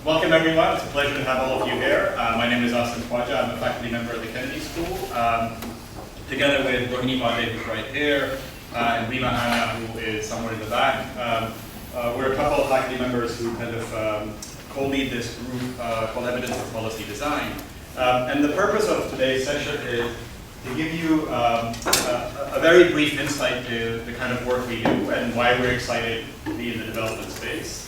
Welcome everyone, it's a pleasure to have all of you here. My name is Asim Khwaja, I'm a faculty member at the Kennedy School. Together with Rohini Pande, who's right here, and Rima Anna, who is somewhere in the back. We're a couple of faculty members who kind of co-lead this group called Evidence for Policy Design. And the purpose of today's session is to give you a very brief insight to the kind of work we do and why we're excited to be in the development space.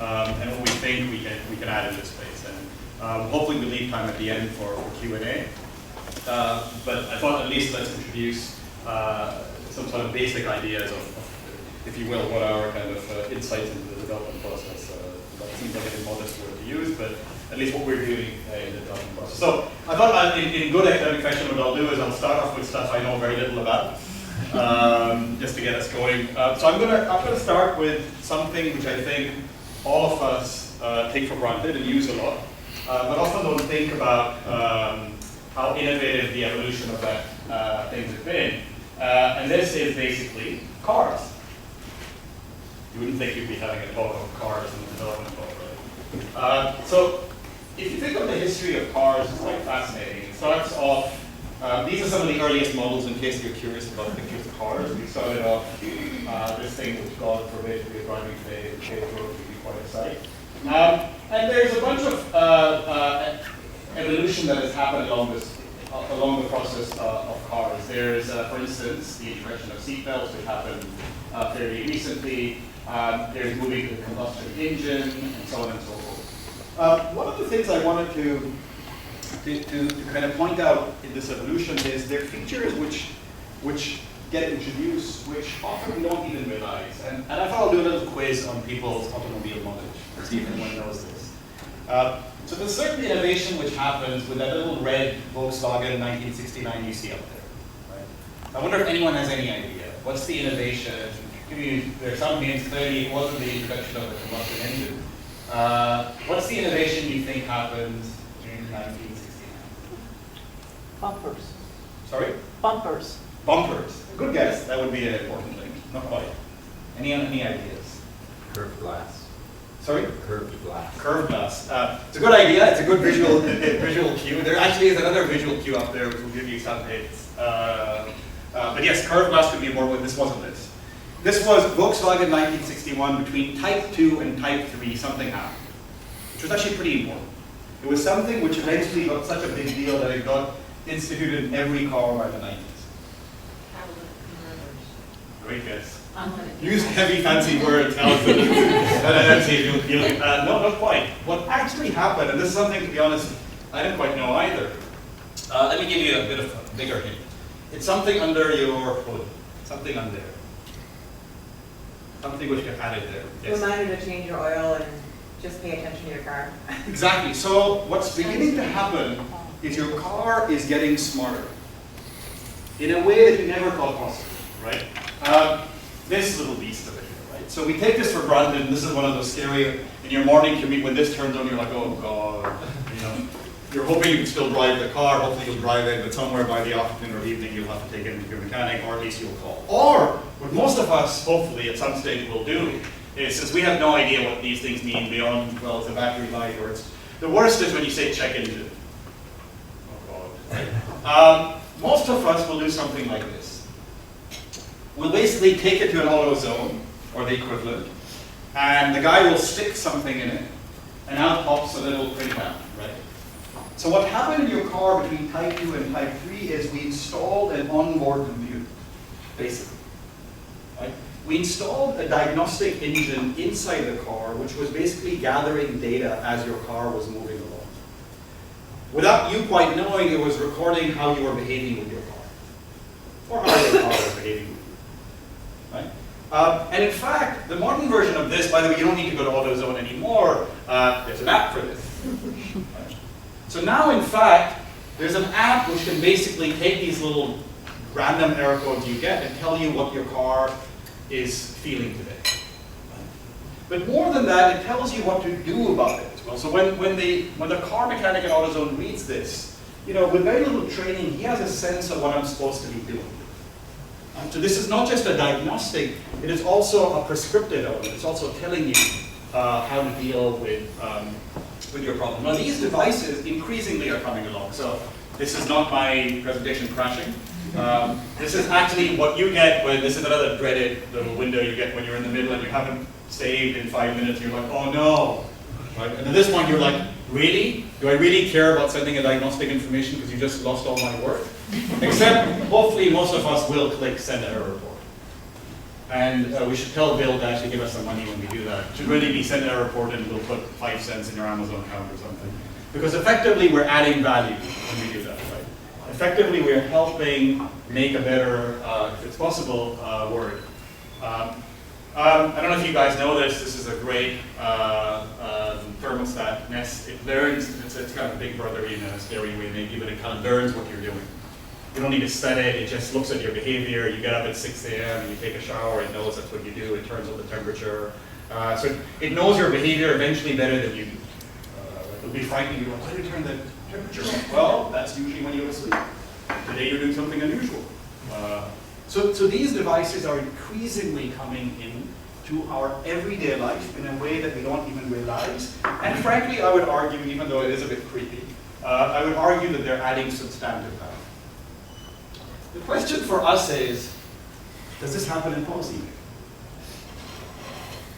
And what we think we can add in this space. And hopefully we leave time at the end for Q&A. But I thought at least let's introduce some sort of basic ideas of, if you will, what our kind of insights into the development process. That seems like a modest word to use, but at least what we're doing in the development process. So I thought in good academic fashion what I'll do is I'll start off with stuff I know very little about, just to get us going. So I'm gonna start with something which I think all of us take for granted and use a lot, but often don't think about how innovative the evolution of that things have been. And this is basically cars. You wouldn't think you'd be having a talk of cars in the development talk, right? So if you think of the history of cars, it's quite fascinating. It starts off, these are some of the earliest models in case you're curious about pictures of cars. We started off this thing which God forbid to be driving today, the paved road would be quite a sight. And there's a bunch of evolution that has happened along the process of cars. There's, for instance, the introduction of seatbelts, which happened fairly recently. There's moving to the combustion engine, and so on and so forth. One of the things I wanted to kind of point out in this evolution is there are features which get introduced, which often we don't even realize. And I thought I'll do a little quiz on people's automobile knowledge, to see if anyone knows this. So there's certain innovation which happens with that little red Volkswagen 1969 you see up there. Right? I wonder if anyone has any idea. What's the innovation? There are some hints. Clearly it wasn't the introduction of the combustion engine. What's the innovation you think happened in 1969? Bumpers. Sorry? Bumpers. Bumpers. Good guess. That would be an important thing. Not quite. Any ideas? Curved glass. Sorry? Curved glass. Curved glass. It's a good idea. It's a good visual cue. There actually is another visual cue up there which will give you some hints. But yes, curved glass could be important. This wasn't this. This was Volkswagen 1961. Between Type 2 and Type 3, something happened, which was actually pretty important. It was something which eventually got such a big deal that it got instituted in every car by the 90s. Great guess. Use heavy, fancy words, Alison. No, not quite. What actually happened, and this is something, to be honest, I didn't quite know either. Let me give you a bit of a bigger hint. It's something under your hood. Something under there. Something which got added there. Yes. Reminder to change your oil and just pay attention to your car. Exactly. So what's beginning to happen is your car is getting smarter in a way that you never thought possible, right? This little beast over here, right? So we take this for granted, and this is one of those scary, in your morning commute, when this turns on, you're like, oh God, you know. You're hoping you can still drive the car, hopefully you'll drive it, but somewhere by the afternoon or evening you'll have to take it into your mechanic, or at least you'll call. Or, what most of us, hopefully, at some stage will do, is since we have no idea what these things mean beyond, well, it's a battery light, or it's, the worst is when you say check engine. Oh God, right? Most of us will do something like this. We'll basically take it to an AutoZone, or the equivalent, and the guy will stick something in it, and out pops a little printout, right? So what happened in your car between Type 2 and Type 3 is we installed an onboard computer, basically. Right? We installed a diagnostic engine inside the car, which was basically gathering data as your car was moving along. Without you quite knowing, it was recording how you were behaving with your car, or how your car was behaving with you. Right? And in fact, the modern version of this, by the way, you don't need to go to AutoZone anymore. There's an app for this. Right? So now, in fact, there's an app which can basically take these little random error codes you get and tell you what your car is feeling today. But more than that, it tells you what to do about it as well. So when the car mechanic at AutoZone reads this, you know, with very little training, he has a sense of what I'm supposed to be doing. So this is not just a diagnostic, it is also a prescriptive element. It's also telling you how to deal with with your problem. Now these devices increasingly are coming along. So this is not my presentation crashing. This is actually what you get when, this is another dreaded little window you get when you're in the middle and you haven't saved in 5 minutes and you're like, oh no. Right? And at this point you're like, really? Do I really care about sending a diagnostic information because you just lost all my work? Except, hopefully most of us will click send error report. And we should tell Bill to actually give us some money when we do that. It should really be send error report and we'll put 5 cents in your Amazon account or something. Because effectively we're adding value when we do that, right? Effectively we're helping make a better, if it's possible, word. I don't know if you guys know this. This is a great thermostat Nest. It learns, it's kind of a big brother in a scary way maybe, but it kind of learns what you're doing. You don't need to set it, it just looks at your behavior. You get up at 6 a.m. and you take a shower, it knows that's what you do, it turns on the temperature. So it knows your behavior eventually better than you do. It'll be frightening, you're like, why did you turn the temperature on? Well, that's usually when you're asleep. Today you're doing something unusual. So these devices are increasingly coming into our everyday life in a way that we don't even realize. And frankly, I would argue, even though it is a bit creepy, I would argue that they're adding substantive value. The question for us is, does this happen in policy?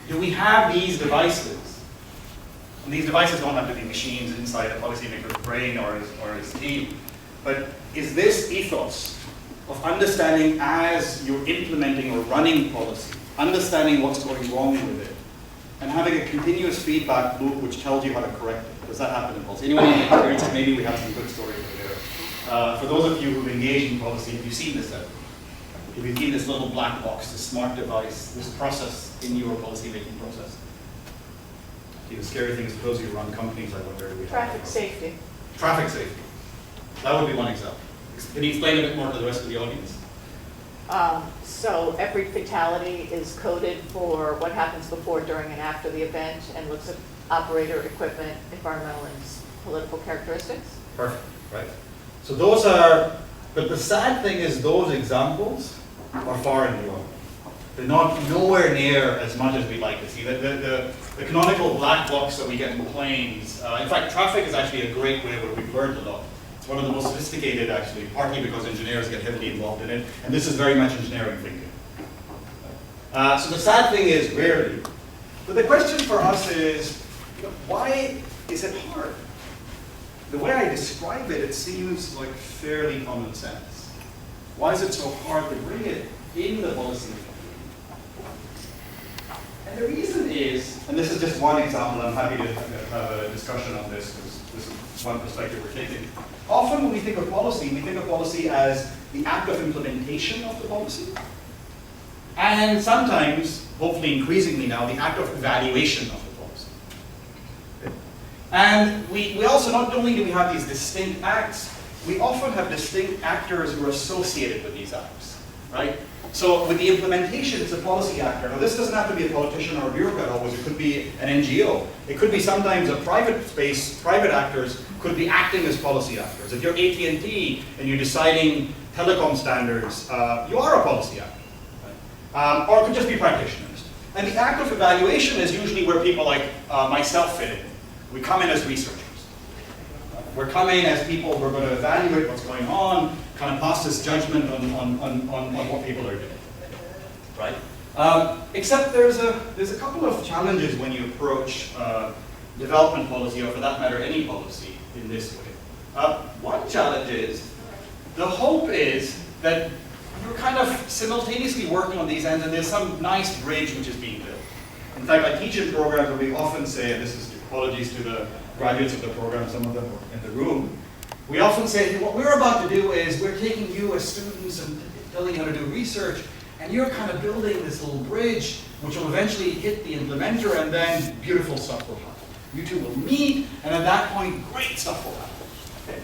Do we have these devices? And these devices don't have to be machines inside a policymaker's brain or his team. But is this ethos of understanding as you're implementing or running policy, understanding what's going wrong with it, and having a continuous feedback loop which tells you how to correct it? Does that happen in policy? Anyone who's experienced it? Maybe we have some good stories over there. For those of you who've engaged in policy, have you seen this ever? Have you seen this little black box, this smart device, this process in your policy-making process? See, the scary thing is for those of you who run companies, I wonder if we have Traffic safety. Traffic safety. That would be one example. Can you explain a bit more to the rest of the audience? So every fatality is coded for what happens before, during, and after the event, and looks at operator, equipment, environmental, and political characteristics. Perfect, right? So those are, but the sad thing is those examples are far and beyond. They're not nowhere near as much as we'd like to see. The canonical black box that we get in planes, in fact, traffic is actually a great way where we've learned a lot. It's one of the most sophisticated, actually, partly because engineers get heavily involved in it, and this is very much engineering thinking. So the sad thing is, rarely. But the question for us is, why is it hard? The way I describe it, it seems like fairly common sense. Why is it so hard to bring it in the policy? And the reason is, and this is just one example, I'm happy to have a discussion on this, because this is one perspective we're taking. Often when we think of policy as the act of implementation of the policy, and sometimes, hopefully increasingly now, the act of evaluation of the policy. And we also, not only do we have these distinct acts, we often have distinct actors who are associated with these acts, right? So with the implementation, it's a policy actor. Now this doesn't have to be a politician or a bureaucrat always, it could be an NGO. It could be sometimes a private space, private actors could be acting as policy actors. If you're AT&T and you're deciding telecom standards, you are a policy actor. Right? Or it could just be practitioners. And the act of evaluation is usually where people like myself fit in. We come in as researchers. We're coming as people who are going to evaluate what's going on, kind of pass this judgment on what people are doing, right? Except there's a couple of challenges when you approach development policy, or for that matter, any policy in this way. One challenge is, the hope is that you're kind of simultaneously working on these ends, and there's some nice bridge which is being built. In fact, I teach in programs where we often say, and this is apologies to the graduates of the program, some of them are in the room, we often say, what we're about to do is we're taking you as students and telling you how to do research, and you're kind of building this little bridge which will eventually hit the implementer, and then beautiful stuff will happen. You two will meet, and at that point, great stuff will happen. Okay.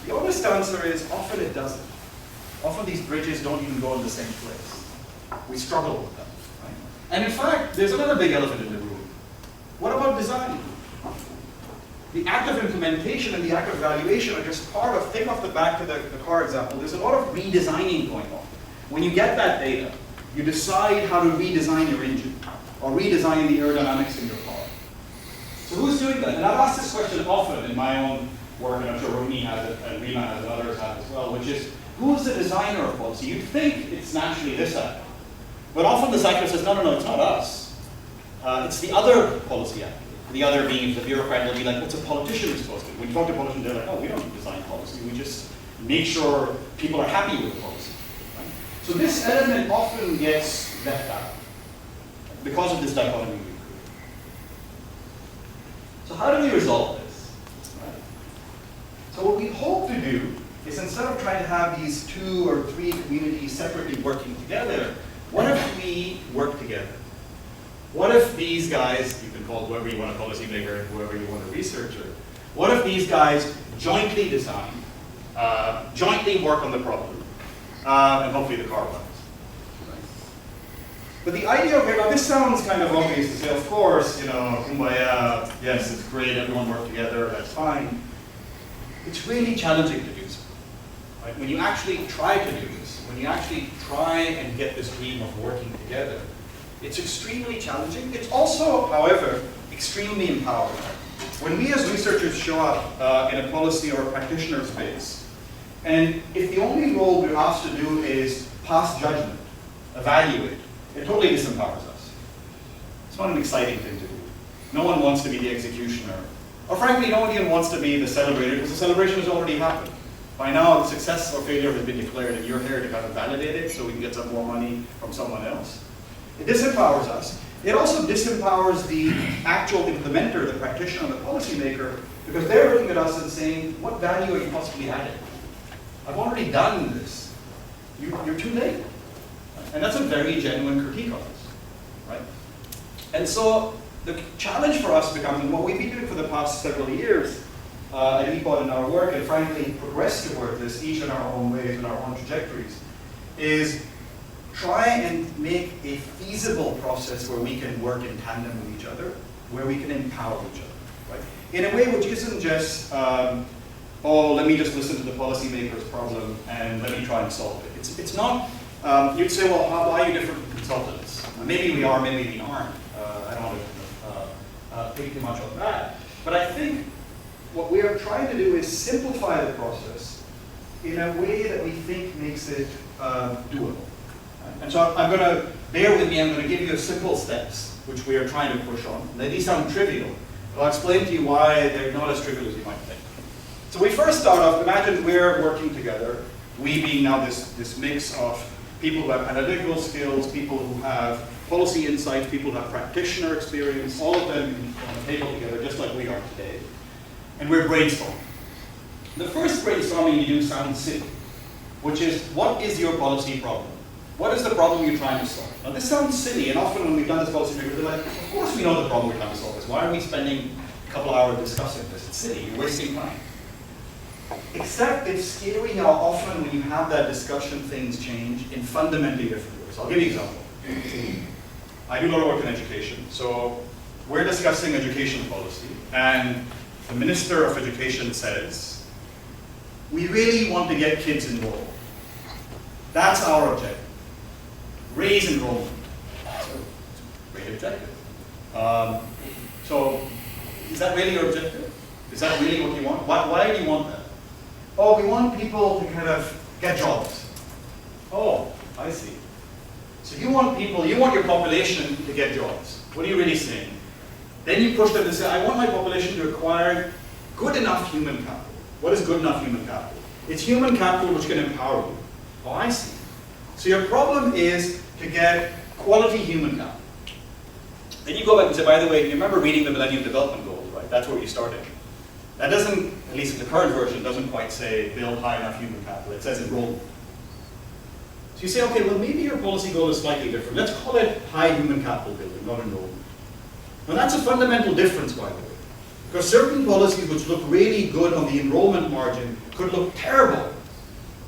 The honest answer is often it doesn't. Often these bridges don't even go in the same place. We struggle with them. Right? And in fact, there's another big elephant in the room. What about design? The act of implementation and the act of evaluation are just part of, think off the back to the car example, there's a lot of redesigning going on. When you get that data, you decide how to redesign your engine, or redesign the aerodynamics in your car. So who's doing that? And I've asked this question often in my own work, and I'm sure Rohini has it, and Rima has it, and others have as well, which is, who's the designer of policy? You'd think it's naturally this side. But often the psychologist says, no, it's not us. It's the other policy actor. The other being the bureaucrat will be like, what's a politician supposed to do? When you talk to politicians, they're like, oh, we don't design policy. We just make sure people are happy with the policy. Right? So this element often gets left out because of this dichotomy we create. So how do we resolve this? Right? So what we hope to do is, instead of trying to have these 2 or 3 communities separately working together, what if we work together? What if these guys, you can call whoever you want a policymaker, whoever you want a researcher, what if these guys jointly design, jointly work on the problem, and hopefully the car runs? Right? But the idea of it, now this sounds kind of obvious to say, of course, kumbaya, yes, it's great, everyone work together, that's fine. It's really challenging to do so. Right? When you actually try to do this, when you actually try and get this dream of working together, it's extremely challenging. It's also, however, extremely empowering. When we as researchers show up in a policy or a practitioner space, and if the only role we're asked to do is pass judgment, evaluate, it totally disempowers us. It's not an exciting thing to do. No one wants to be the executioner. Or frankly, no one even wants to be the celebrator, because the celebration has already happened. By now, the success or failure has been declared, and you're here to kind of validate it so we can get some more money from someone else. It disempowers us. It also disempowers the actual implementer, the practitioner, the policymaker, because they're looking at us and saying, what value are you possibly adding? I've already done this. You're too late. And that's a very genuine critique of us, right? And so the challenge for us becomes, and what we've been doing for the past several years at EPOD in our work, and frankly progress toward this, each in our own ways and our own trajectories, is try and make a feasible process where we can work in tandem with each other, where we can empower each other, right? In a way which isn't just, oh, let me just listen to the policymaker's problem and let me try and solve it. It's not, you'd say, well, why are you different from consultants? Maybe we are, maybe we aren't. I don't want to think too much on that. But I think what we are trying to do is simplify the process in a way that we think makes it doable. And so I'm going to, bear with me, I'm going to give you simple steps, which we are trying to push on. Now, these sound trivial, but I'll explain to you why they're not as trivial as you might think. So we first start off, imagine we're working together, we being now this mix of people who have analytical skills, people who have policy insights, people who have practitioner experience, all of them on the table together, just like we are today. And we're brainstorming. The first brainstorming you do sounds silly, which is, what is your policy problem? What is the problem you're trying to solve? Now this sounds silly, and often when we've done this policy review, we're like, of course we know the problem we're trying to solve this. Why are we spending a couple hours discussing this? It's silly, you're wasting time. Except it's scary how often when you have that discussion, things change in fundamentally different ways. I'll give you an example. I do a lot of work in education, so we're discussing education policy, and the Minister of Education says, we really want to get kids enrolled. That's our objective. Raise enrollment. So, great objective. So, is that really your objective? Is that really what you want? Why do you want that? Oh, we want people to kind of get jobs. Oh, I see. So you want people, you want your population to get jobs. What are you really saying? Then you push them to say, I want my population to acquire good enough human capital. What is good enough human capital? It's human capital which can empower you. Oh, I see. So your problem is to get quality human capital. Then you go back and say, by the way, you remember reading the Millennium Development Goals, right? That's where you started. That doesn't, at least in the current version, doesn't quite say build high enough human capital. It says enrollment. So you say, okay, well maybe your policy goal is slightly different. Let's call it high human capital building, not enrollment. Now that's a fundamental difference, by the way. Because certain policies which look really good on the enrollment margin could look terrible,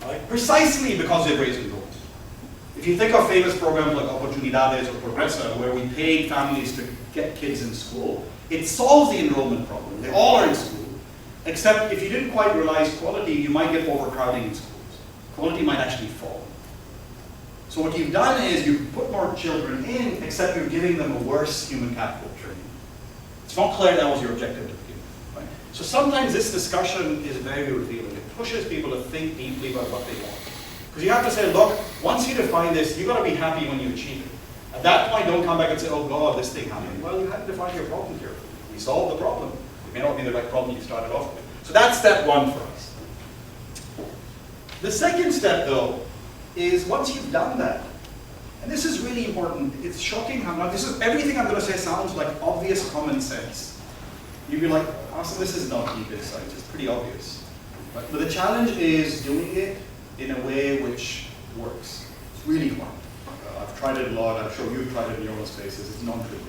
right? Precisely because they raise enrollment. If you think of famous programs like Oportunidades or Progresa, where we paid families to get kids in school, it solves the enrollment problem. They all are in school, except if you didn't quite realize quality, you might get overcrowding in schools. Quality might actually fall. So what you've done is you've put more children in, except you're giving them a worse human capital training. It's not clear that was your objective to begin with, right? So sometimes this discussion is very revealing. It pushes people to think deeply about what they want. Because you have to say, look, once you define this, you've got to be happy when you achieve it. At that point, don't come back and say, oh God, this thing happened. Well, you had to define your problem carefully. We solved the problem. It may not be the right problem you started off with. So that's step one for us. The second step, though, is once you've done that, and this is really important, it's shocking how much, this is, everything I'm going to say sounds like obvious common sense. You'd be like, Asim, this is not deep insight, it's pretty obvious. But the challenge is doing it in a way which works. It's really hard. I've tried it a lot, I'm sure you've tried it in your own spaces, it's non-trivial.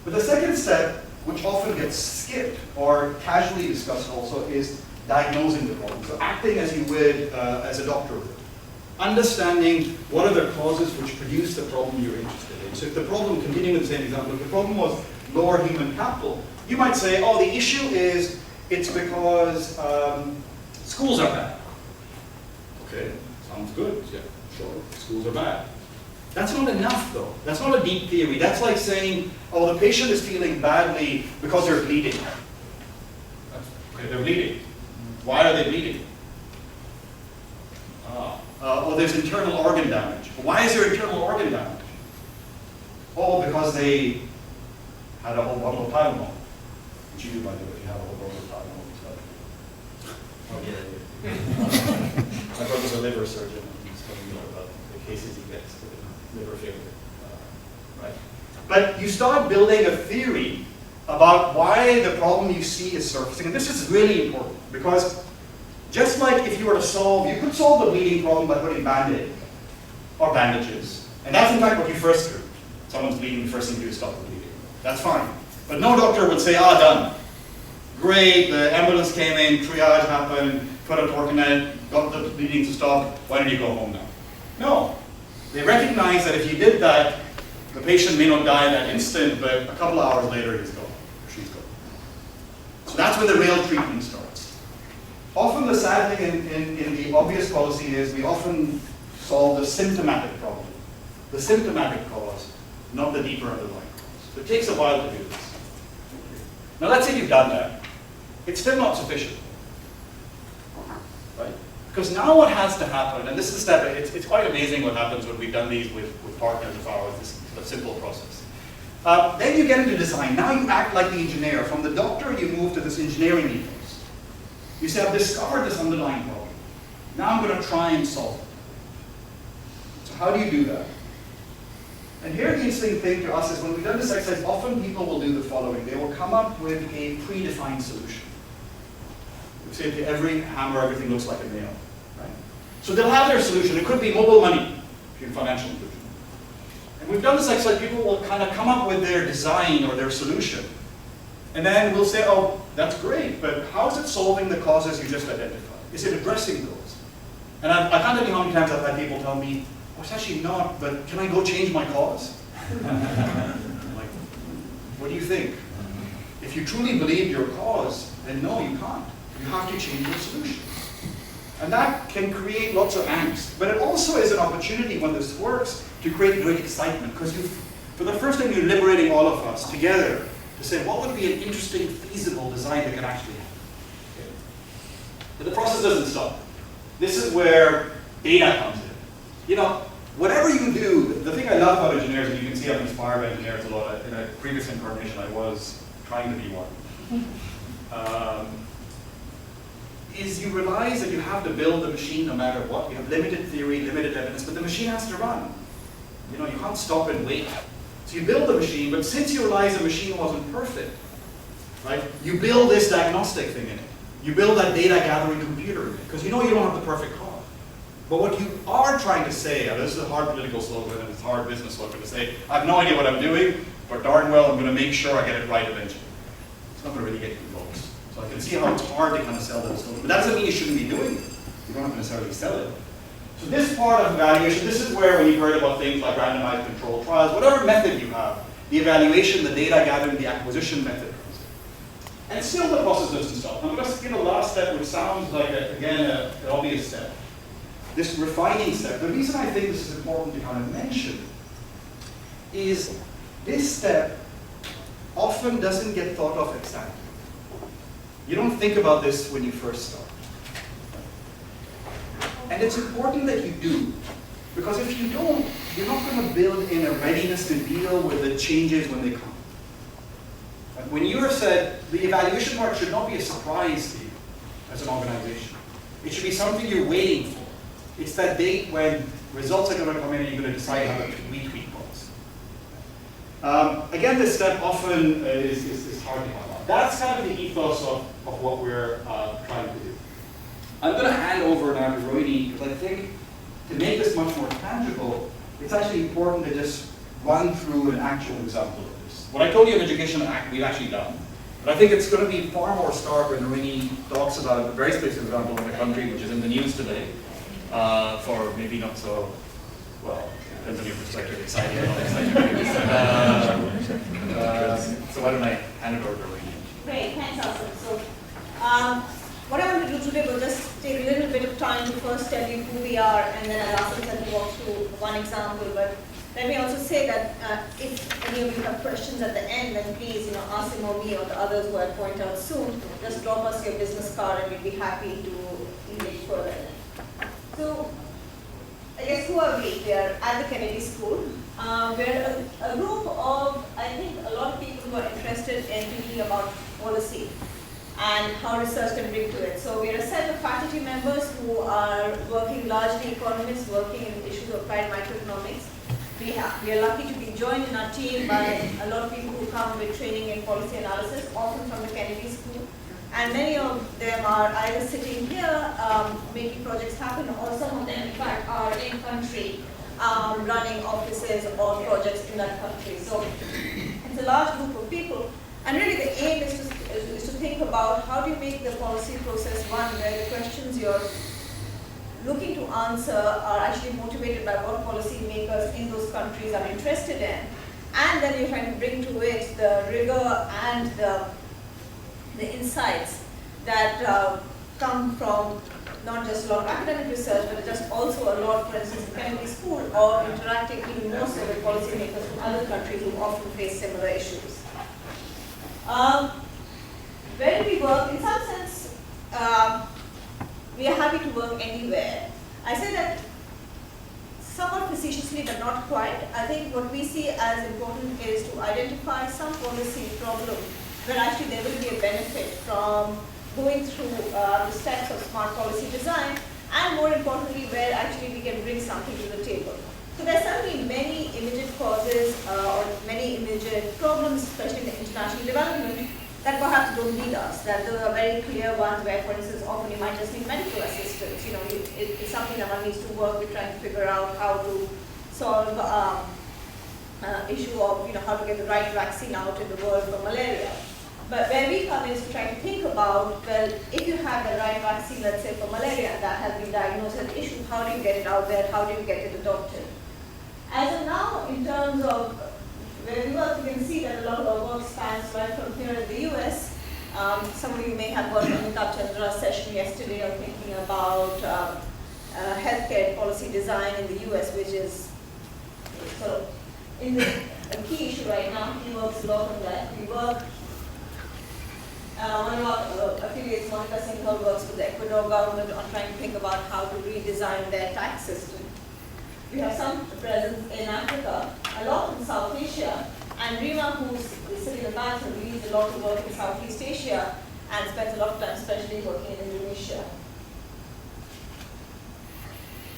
But the second step, which often gets skipped or casually discussed also, is diagnosing the problem. So acting as you would as a doctor would. Understanding what are the causes which produce the problem you're interested in. So if the problem, continuing with the same example, if the problem was lower human capital, you might say, oh, the issue is, it's because schools are bad. Okay, sounds good, yeah, sure, schools are bad. That's not enough though. That's not a deep theory. That's like saying, oh, the patient is feeling badly because they're bleeding. Okay, they're bleeding. Why are they bleeding? Oh, there's internal organ damage. Why is there internal organ damage? Oh, because they had a whole bottle of Tylenol. Which you do, by the way, if you have a whole bottle of Tylenol. Oh, yeah. My brother's a liver surgeon, and he's telling me about the cases he gets with liver failure. Right? But you start building a theory about why the problem you see is surfacing. And this is really important, because just like if you were to solve, you could solve the bleeding problem by putting Band-Aid or bandages. And that's in fact what you first do. Someone's bleeding, the first thing you do is stop the bleeding. That's fine. But no doctor would say, done. Great, the ambulance came in, triage happened, put a torque in it, got the bleeding to stop, why don't you go home now? No. They recognize that if you did that, the patient may not die in that instant, but a couple of hours later he's gone, or she's gone. So that's when the real treatment starts. Often the sad thing in the obvious policy is we often solve the symptomatic problem. The symptomatic cause, not the deeper underlying cause. So it takes a while to do this. Now let's say you've done that. It's still not sufficient. Right? Because now what has to happen, and this is a step, it's quite amazing what happens when we've done these with partners of ours, this simple process. Then you get into design. Now you act like the engineer. From the doctor, you move to this engineering ethos. You say, I've discovered this underlying problem. Now I'm going to try and solve it. So how do you do that? And here the interesting thing to us is when we've done this exercise, often people will do the following. They will come up with a predefined solution. We say to every hammer, everything looks like a nail. Right? So they'll have their solution. It could be mobile money, in financial inclusion. And we've done this exercise, people will kind of come up with their design or their solution. And then we'll say, oh, that's great, but how is it solving the causes you just identified? Is it addressing those? And I can't tell you how many times I've had people tell me, oh, it's actually not, but can I go change my cause? I'm like, what do you think? If you truly believe your cause, then no, you can't. You have to change your solution. And that can create lots of angst. But it also is an opportunity when this works to create great excitement. Because for the first time, you're liberating all of us together to say, what would be an interesting, feasible design that can actually happen? Okay. But the process doesn't stop. This is where data comes in. You know, whatever you do, the thing I love about engineers, and you can see I'm inspired by engineers a lot. In a previous incarnation, I was trying to be one. Is you realize that you have to build the machine no matter what. You have limited theory, limited evidence, but the machine has to run. You know, you can't stop and wait. So you build the machine, but since you realize the machine wasn't perfect, right, you build this diagnostic thing in it. You build that data gathering computer in it, because you know you don't have the perfect cause. But what you are trying to say, and this is a hard political slogan and it's a hard business slogan to say, I have no idea what I'm doing, but darn well I'm going to make sure I get it right eventually. It's not going to really get you votes. So I can see how it's hard to kind of sell that slogan. But that doesn't mean you shouldn't be doing it. You don't have to necessarily sell it. So this part of evaluation, this is where when you've heard about things like randomized controlled trials, whatever method you have, the evaluation, the data gathering, the acquisition method comes in. And still the process doesn't stop. I'm going to skip a last step, which sounds like, again, an obvious step. This refining step. The reason I think this is important to kind of mention is this step often doesn't get thought of ex ante. You don't think about this when you first start. And it's important that you do, because if you don't, you're not going to build in a readiness to deal with the changes when they come. When you are said, the evaluation part should not be a surprise to you as an organization. It should be something you're waiting for. It's that date when results are going to come in and you're going to decide how to retweet those. Again, this step often is hard to come on. That's kind of the ethos of what we're trying to do. I'm going to hand over now to Rohini, because I think to make this much more tangible, it's actually important to just run through an actual example of this. What I told you in Education Act, we've actually done. But I think it's going to be far more stark when Rohini talks about a very specific example in the country, which is in the news today, for maybe not so, well, depends on your perspective, exciting or not exciting. So why don't I hand it over to Rohini? Great, thanks, Asim. So, what I want to do today was just take a little bit of time to first tell you who we are, and then I'll ask you to walk through one example. But let me also say that if any of you have questions at the end, then please, Asim or me or the others who I point out soon, just drop us your business card and we'd be happy to engage further. So, I guess who are we? We are at the Kennedy School. We're a group of, I think, a lot of people who are interested in thinking about policy and how research can bring to it. So we're a set of faculty members who are working, largely economists, working in issues of applied microeconomics. We are lucky to be joined in our team by a lot of people who come with training in policy analysis, often from the Kennedy School. And many of them are either sitting here making projects happen, or some of them, in fact, are in country running offices or projects in that country. So it's a large group of people. And really the aim is to think about how do you make the policy process one where the questions you're looking to answer are actually motivated by what policymakers in those countries are interested in. And then you're trying to bring to it the rigor and the insights that come from not just a lot of academic research, but just also a lot, for instance, in Kennedy School, or interacting even more so with policymakers from other countries who often face similar issues. Where do we work? In some sense, we are happy to work anywhere. I say that somewhat facetiously, but not quite. I think what we see as important is to identify some policy problem where actually there will be a benefit from going through the steps of smart policy design, and more importantly, where actually we can bring something to the table. So there are certainly many immediate causes or many immediate problems, especially in the international development, that perhaps don't need us. That there are very clear ones where, for instance, often you might just need medical assistance. It's something that one needs to work with, trying to figure out how to solve issue of how to get the right vaccine out in the world for malaria. But where we come is to try to think about, well, if you have the right vaccine, let's say for malaria, that has been diagnosed as an issue, how do you get it out there, how do you get it adopted? As of now, in terms of where we work, you can see that a lot of our work spans right from here in the US. Some of you may have worked on the Chandra's session yesterday on thinking about healthcare policy design in the US, which is sort of a key issue right now. He works a lot on that. We work, one of our affiliates, Monica Singhal, works with the Ecuador government on trying to think about how to redesign their tax system. We have some presence in Africa, a lot in South Asia, and Rima, who's sitting in the back, leads a lot of work in Southeast Asia and spends a lot of time especially working in Indonesia.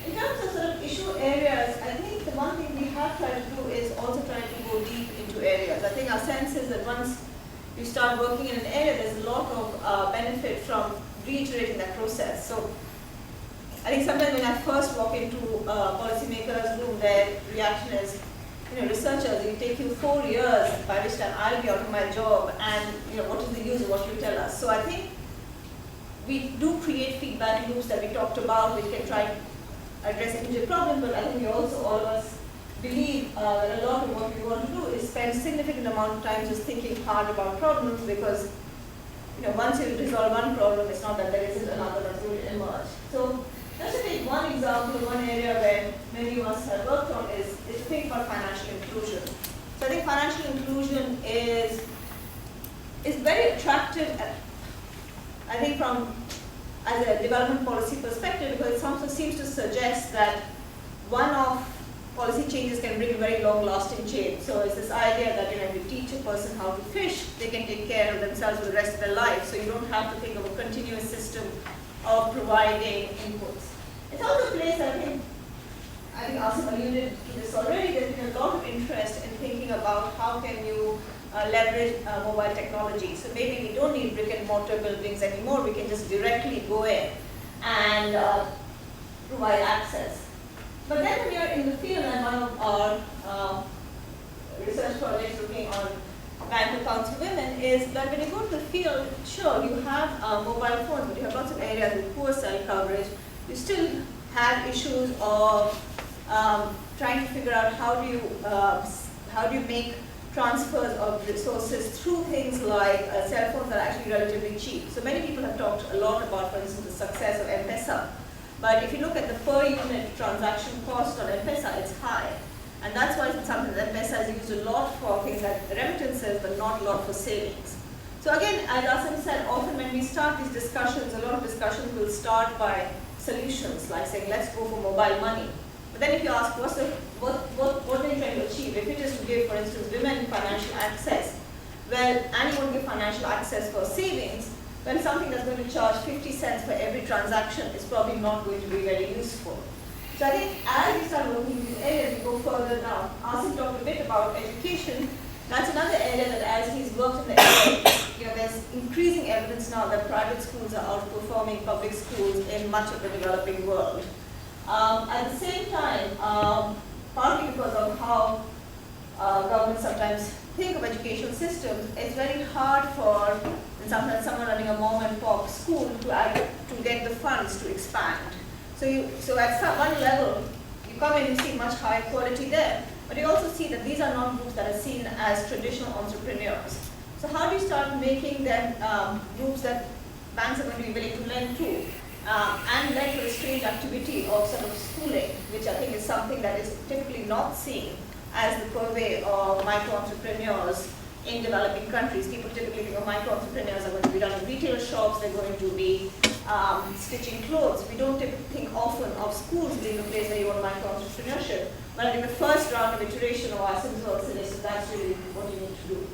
In terms of sort of issue areas, I think the one thing we have tried to do is also try to go deep into areas. I think our sense is that once you start working in an area, there's a lot of benefit from reiterating that process. So I think sometimes when I first walk into policymakers' room, their reaction is, researchers, it will take you 4 years, by which time I'll be out of my job, and what is the use of what you tell us? So I think we do create feedback loops that we talked about, which can try to address immediate problems, but I think we also, all of us, believe that a lot of what we want to do is spend a significant amount of time just thinking hard about problems, because once you resolve one problem, it's not that there isn't another that will emerge. So just to take one example, one area where many of us have worked on is to think about financial inclusion. So I think financial inclusion is is very attractive, I think, as a development policy perspective, because it also seems to suggest that one-off policy changes can bring a very long-lasting change. So it's this idea that if you teach a person how to fish, they can take care of themselves for the rest of their life. So you don't have to think of a continuous system of providing inputs. It's also a place that I think Asim alluded to this already. There's been a lot of interest in thinking about how can you leverage mobile technology. So maybe we don't need brick and mortar buildings anymore. We can just directly go in and provide access. But then when you're in the field, and one of our research projects looking on bank accounts for women is that when you go to the field, sure, you have mobile phones, but you have lots of areas with poor cell coverage. You still have issues of trying to figure out how do you make transfers of resources through things like cell phones that are actually relatively cheap. So many people have talked a lot about, for instance, the success of M-Pesa. But if you look at the per unit transaction cost on M-Pesa, it's high. And that's why it's something that M-Pesa is used a lot for things like remittances, but not a lot for savings. So again, as Asim said, often when we start these discussions, a lot of discussions will start by solutions, like saying, let's go for mobile money. But then if you ask, what are you trying to achieve? If it is to give, for instance, women financial access, well, and you want to give financial access for savings, well, something that's going to charge 50 cents for every transaction is probably not going to be very useful. So I think as we start looking in these areas, we go further down. Asim talked a bit about education. That's another area that as he's worked in the area, there's increasing evidence now that private schools are outperforming public schools in much of the developing world. At the same time, partly because of how governments sometimes think of education systems, it's very hard for sometimes someone running a mom and pop school to get the funds to expand. So at some one level, you come in and see much higher quality there, but you also see that these are not groups that are seen as traditional entrepreneurs. So how do you start making them groups that banks are going to be willing to lend to? And lend for the strange activity of sort of schooling, which I think is something that is typically not seen as the purvey of micro-entrepreneurs in developing countries. People typically think of micro-entrepreneurs are going to be running retail shops, they're going to be stitching clothes. We don't think often of schools being a place where you want micro-entrepreneurship. But I think the first round of iteration of Asim's work suggests that's really what you need to do.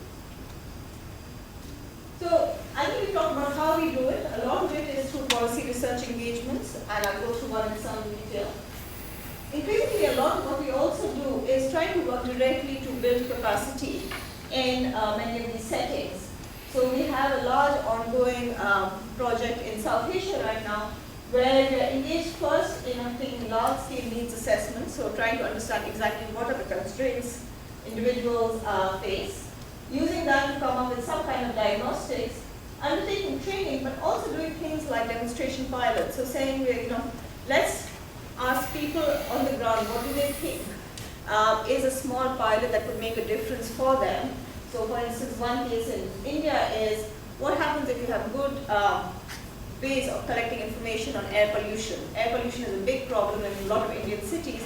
So I think we talked about how we do it. A lot of it is through policy research engagements, and I'll go through one in some detail. Increasingly, a lot of what we also do is try to work directly to build capacity in many of these settings. So we have a large ongoing project in South Asia right now, where we are engaged first in taking large-scale needs assessments, so trying to understand exactly what are the constraints individuals face, using that to come up with some kind of diagnostics, undertaking training, but also doing things like demonstration pilots. So saying, let's ask people on the ground, what do they think is a small pilot that could make a difference for them. So for instance, one case in India is, what happens if you have good ways of collecting information on air pollution? Air pollution is a big problem in a lot of Indian cities.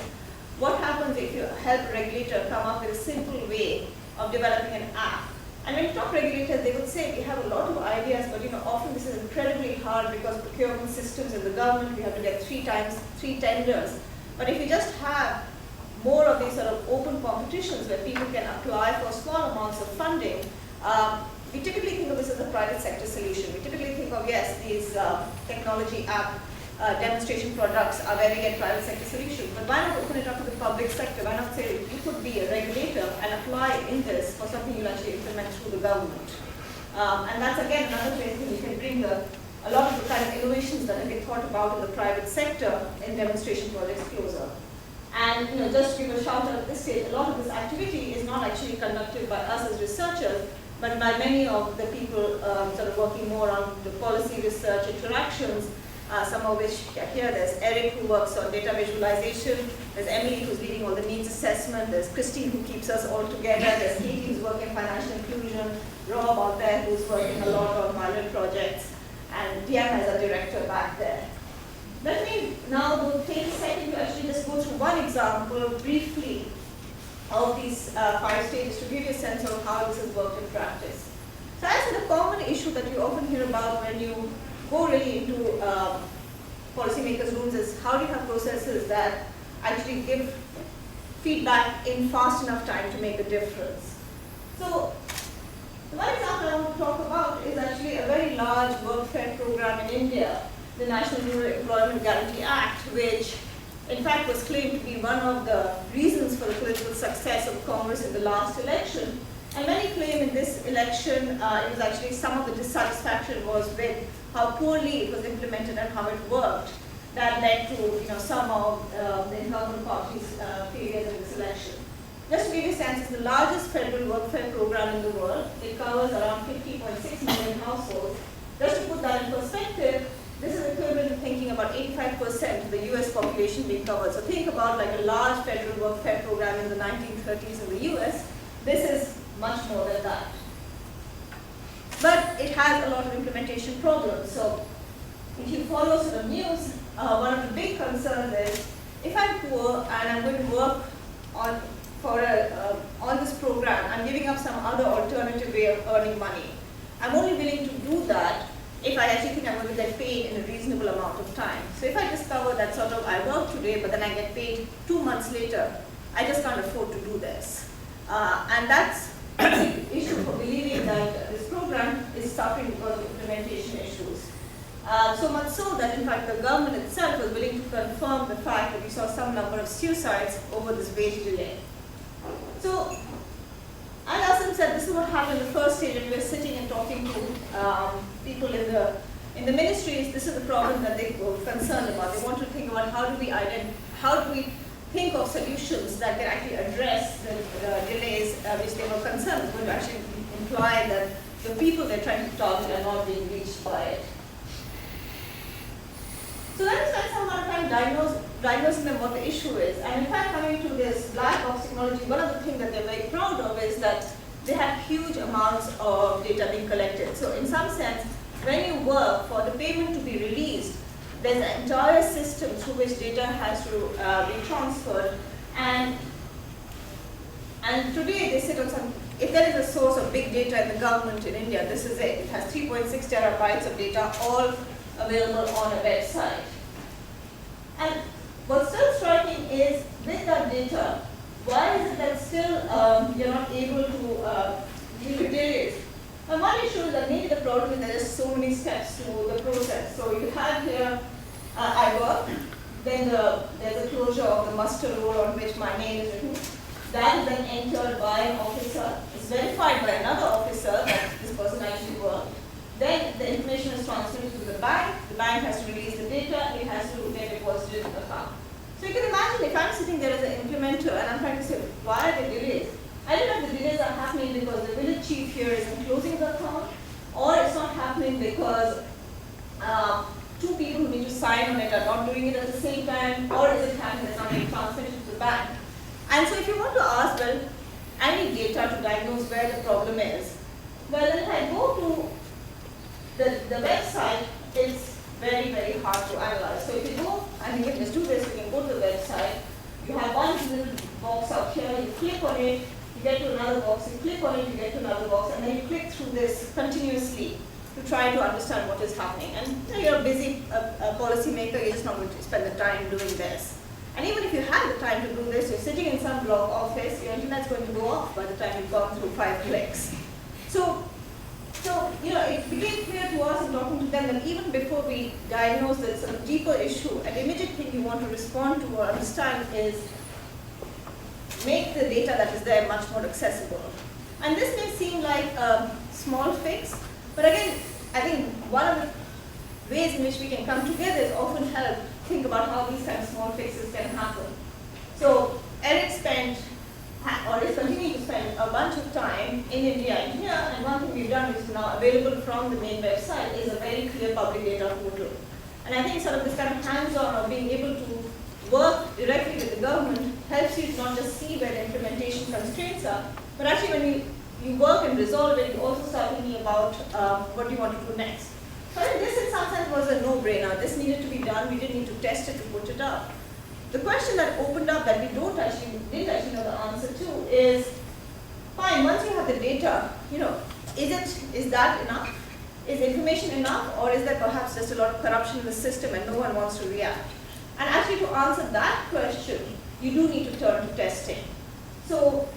What happens if you help a regulator come up with a simple way of developing an app? And when you talk regulators, they would say we have a lot of ideas, but often this is incredibly hard because procurement systems in the government, we have to get three tenders. But if you just have more of these sort of open competitions where people can apply for small amounts of funding, we typically think of this as a private sector solution. We typically think of, yes, these technology app demonstration products are where we get private sector solutions. But why not open it up to the public sector? Why not say you could be a regulator and apply in this for something you'll actually implement through the government? And that's again another place where you can bring a lot of the kind of innovations that have been thought about in the private sector in demonstration projects closer. And just to give a shout out at this stage, a lot of this activity is not actually conducted by us as researchers, but by many of the people sort of working more on the policy research interactions, some of which here. There's Eric who works on data visualization, there's Emily who's leading all the needs assessment, there's Christine who keeps us all together, there's Katie who's working financial inclusion, Rob out there who's working a lot on pilot projects, and Diana is our director back there. Let me now take a second to actually just go through one example briefly of these 5 stages to give you a sense of how this has worked in practice. So I said a common issue that you often hear about when you go really into policymakers' rooms is how do you have processes that actually give feedback in fast enough time to make a difference. So the one example I want to talk about is actually a very large workfare program in India, the National Rural Employment Guarantee Act, which in fact was claimed to be one of the reasons for the political success of Congress in the last election. And many claim in this election, it was actually some of the dissatisfaction was with how poorly it was implemented and how it worked. That led to some of the incumbent parties' failures in this election. Just to give you a sense, it's the largest federal workfare program in the world. It covers around 50.6 million households. Just to put that in perspective, this is equivalent to thinking about 85% of the US population being covered. So think about like a large federal workfare program in the 1930s in the US. This is much more than that. But it has a lot of implementation problems. So if you follow sort of news, one of the big concerns is if I'm poor and I'm going to work on this program, I'm giving up some other alternative way of earning money. I'm only willing to do that if I actually think I'm going to get paid in a reasonable amount of time. So if I discover that sort of I work today, but then I get paid 2 months later, I just can't afford to do this. And that's a big issue for believing that this program is suffering because of implementation issues. So much so that in fact the government itself was willing to confirm the fact that we saw some number of suicides over this wage delay. So, as Asim said, this is what happened in the first stage when we were sitting and talking to people in the ministries. This is the problem that they were concerned about. They want to think about how do we think of solutions that can actually address the delays which they were concerned with, would actually imply that the people they're trying to target are not being reached by it. So let me spend some amount of time diagnosing them what the issue is. And in fact, coming to this black box technology, one of the things that they're very proud of is that they have huge amounts of data being collected. So in some sense, when you work for the payment to be released, there's an entire system through which data has to be transferred. And today they sit on some, if there is a source of big data in the government in India, this is it. It has 3.6 terabytes of data, all available on a website. And what's still striking is with that data, why is it that still you're not able to deal with delays? And one issue is that maybe the problem is there are so many steps to the process. So you have here, I work, then there's a closure of the muster roll on which my name is written. That is then entered by an officer. It's verified by another officer that this person actually worked. Then the information is transmitted to the bank has to release the data, it has to get deposited in the account. So you can imagine if I'm sitting there as an implementer and I'm trying to say, why are there delays? I don't know if the delays are happening because the village chief here isn't closing the account, or it's not happening because 2 people who need to sign on it are not doing it at the same time, or is it happening that's not being transmitted to the bank? And so if you want to ask, well, I need data to diagnose where the problem is. Well, then if I go to the website, it's very, very hard to analyze. So if you go, and you can just do this, you can go to the website, you have one little box up here, you click on it, you get to another box, you click on it, you get to another box, and then you click through this continuously to try to understand what is happening. And you're a busy policymaker, you're just not going to spend the time doing this. And even if you have the time to do this, you're sitting in some block office, your internet's going to go off by the time you've gone through 5 clicks. So it became clear to us in talking to them that even before we diagnose this sort of deeper issue, an immediate thing you want to respond to or understand is make the data that is there much more accessible. And this may seem like a small fix, but again, I think one of the ways in which we can come together is often help think about how these kind of small fixes can happen. So Eric spent, or is continuing to spend a bunch of time in India and here, and one thing we've done which is now available from the main website is a very clear public data portal. And I think sort of this kind of hands-on or being able to work directly with the government helps you to not just see where the implementation constraints are, but actually when you work and resolve it, you also start thinking about what you want to do next. So I think this in some sense was a no-brainer. This needed to be done. We didn't need to test it to put it up. The question that opened up that we didn't actually know the answer to is, fine, once you have the data, Is that enough? Is information enough, or is there perhaps just a lot of corruption in the system and no one wants to react? And actually, to answer that question, you do need to turn to testing. So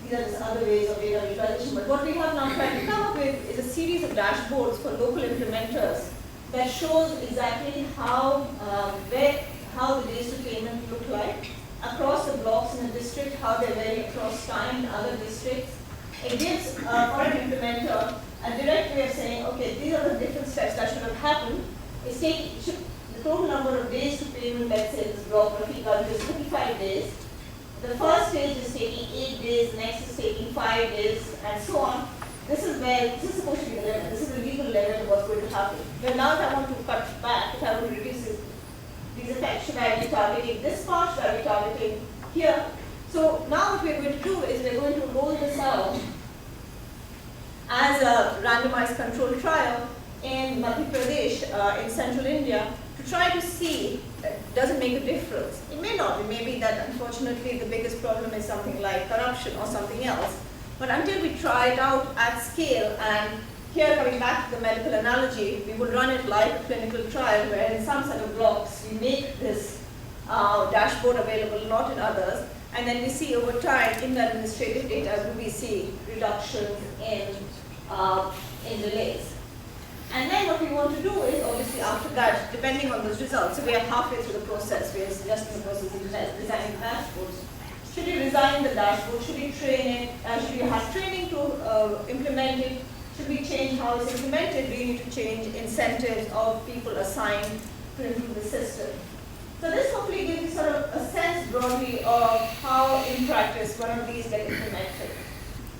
these are just other ways of data visualization, but what we have now tried to come up with is a series of dashboards for local implementers that shows exactly how the days to payment look like across the blocks in the district, how they vary across time in other districts. It gives, for an implementer, a direct way of saying, okay, these are the different steps that should have happened. It's the total number of days to payment, let's say this block Rafika is 55 days. The first stage is taking 8 days, next is taking 5 days, and so on. This is supposed to be the limit. This is the legal limit of what's going to happen. But now if I want to cut back, if I want to reduce these effects, should I be targeting this part, should I be targeting here? So now what we're going to do is we're going to roll this out as a randomized controlled trial in Madhya Pradesh, in central India, to try to see, does it make a difference? It may not. It may be that unfortunately the biggest problem is something like corruption or something else. But until we try it out at scale, and here coming back to the medical analogy, we would run it like a clinical trial where in some set of blocks we make this dashboard available, not in others, and then we see over time in the administrative data, do we see reductions in delays. And then what we want to do is, obviously after that, depending on those results, so we are halfway through the process, we are just in the process of designing dashboards. Should you design the dashboard? Should you train it? Should you have training to implement it? Should we change how it's implemented? Do you need to change incentives of people assigned to improve the system? So this hopefully gives you sort of a sense broadly of how in practice one of these get implemented.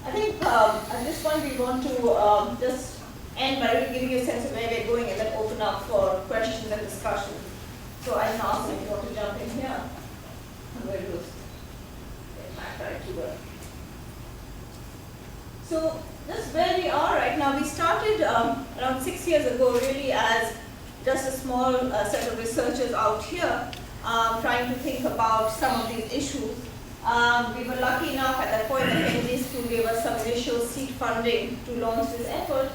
I think at this point we want to just end by really giving you a sense of where we're going and then open up for questions and discussion. So I can ask if you want to jump in here. I'm going to get back right to work. So this is where we are right now. We started around 6 years ago really as just a small set of researchers out here trying to think about some of these issues. We were lucky enough at that point that Kennedy School gave us some initial seed funding to launch this effort.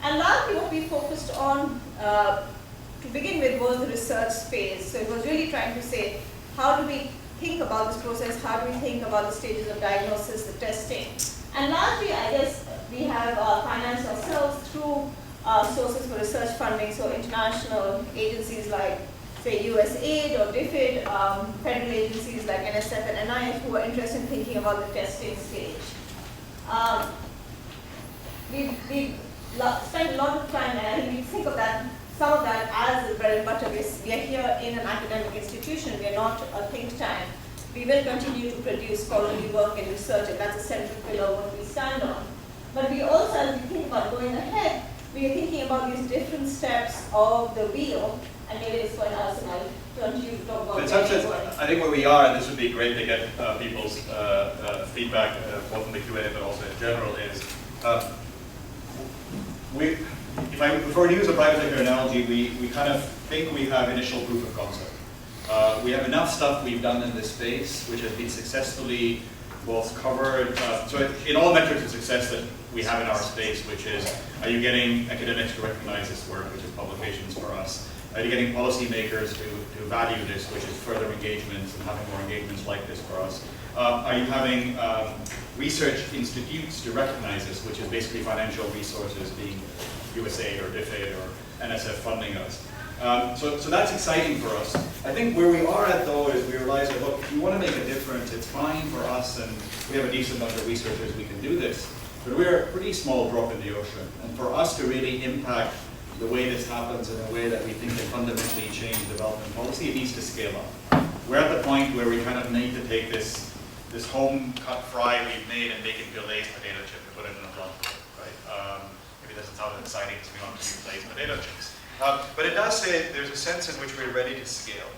And largely what we focused on to begin with was the research phase. So it was really trying to say, how do we think about this process? How do we think about the stages of diagnosis, the testing? And largely, I guess, we have financed ourselves through sources for research funding, so international agencies like, say, USAID or DFID, federal agencies like NSF and NIH who are interested in thinking about the testing stage. We spent a lot of time, and I think we think of that, some of that as the bread and butter. We are here in an academic institution. We are not a think tank. We will continue to produce scholarly work and research, and that's a central pillar of what we stand on. But we also, as we think about going ahead, we are thinking about these different steps of the wheel, and maybe it's going to ask, and I'll turn to you to talk about in some sense, I think where we are, and this would be great to get people's feedback, both in the Q&A but also in general, is before we use a private sector analogy, we kind of think we have initial proof of concept. We have enough stuff we've done in this space which has been successfully both covered, so in all metrics of success that we have in our space, which is, are you getting academics to recognize this work, which is publications for us? Are you getting policymakers to value this, which is further engagements and having more engagements like this for us? Are you having research institutes to recognize this, which is basically financial resources being USAID or DFID or NSF funding us? So that's exciting for us. I think where we are at though is we realize that, look, if you want to make a difference, it's fine for us and we have a decent number of researchers, we can do this. But we're a pretty small drop in the ocean. And for us to really impact the way this happens in a way that we think can fundamentally change development policy, it needs to scale up. We're at the point where we kind of need to take this home cut fry we've made and make it into a Lay's potato chip and put it in a drum, right? Maybe it doesn't sound exciting because we don't use Lay's potato chips. But it does say there's a sense in which we're ready to scale.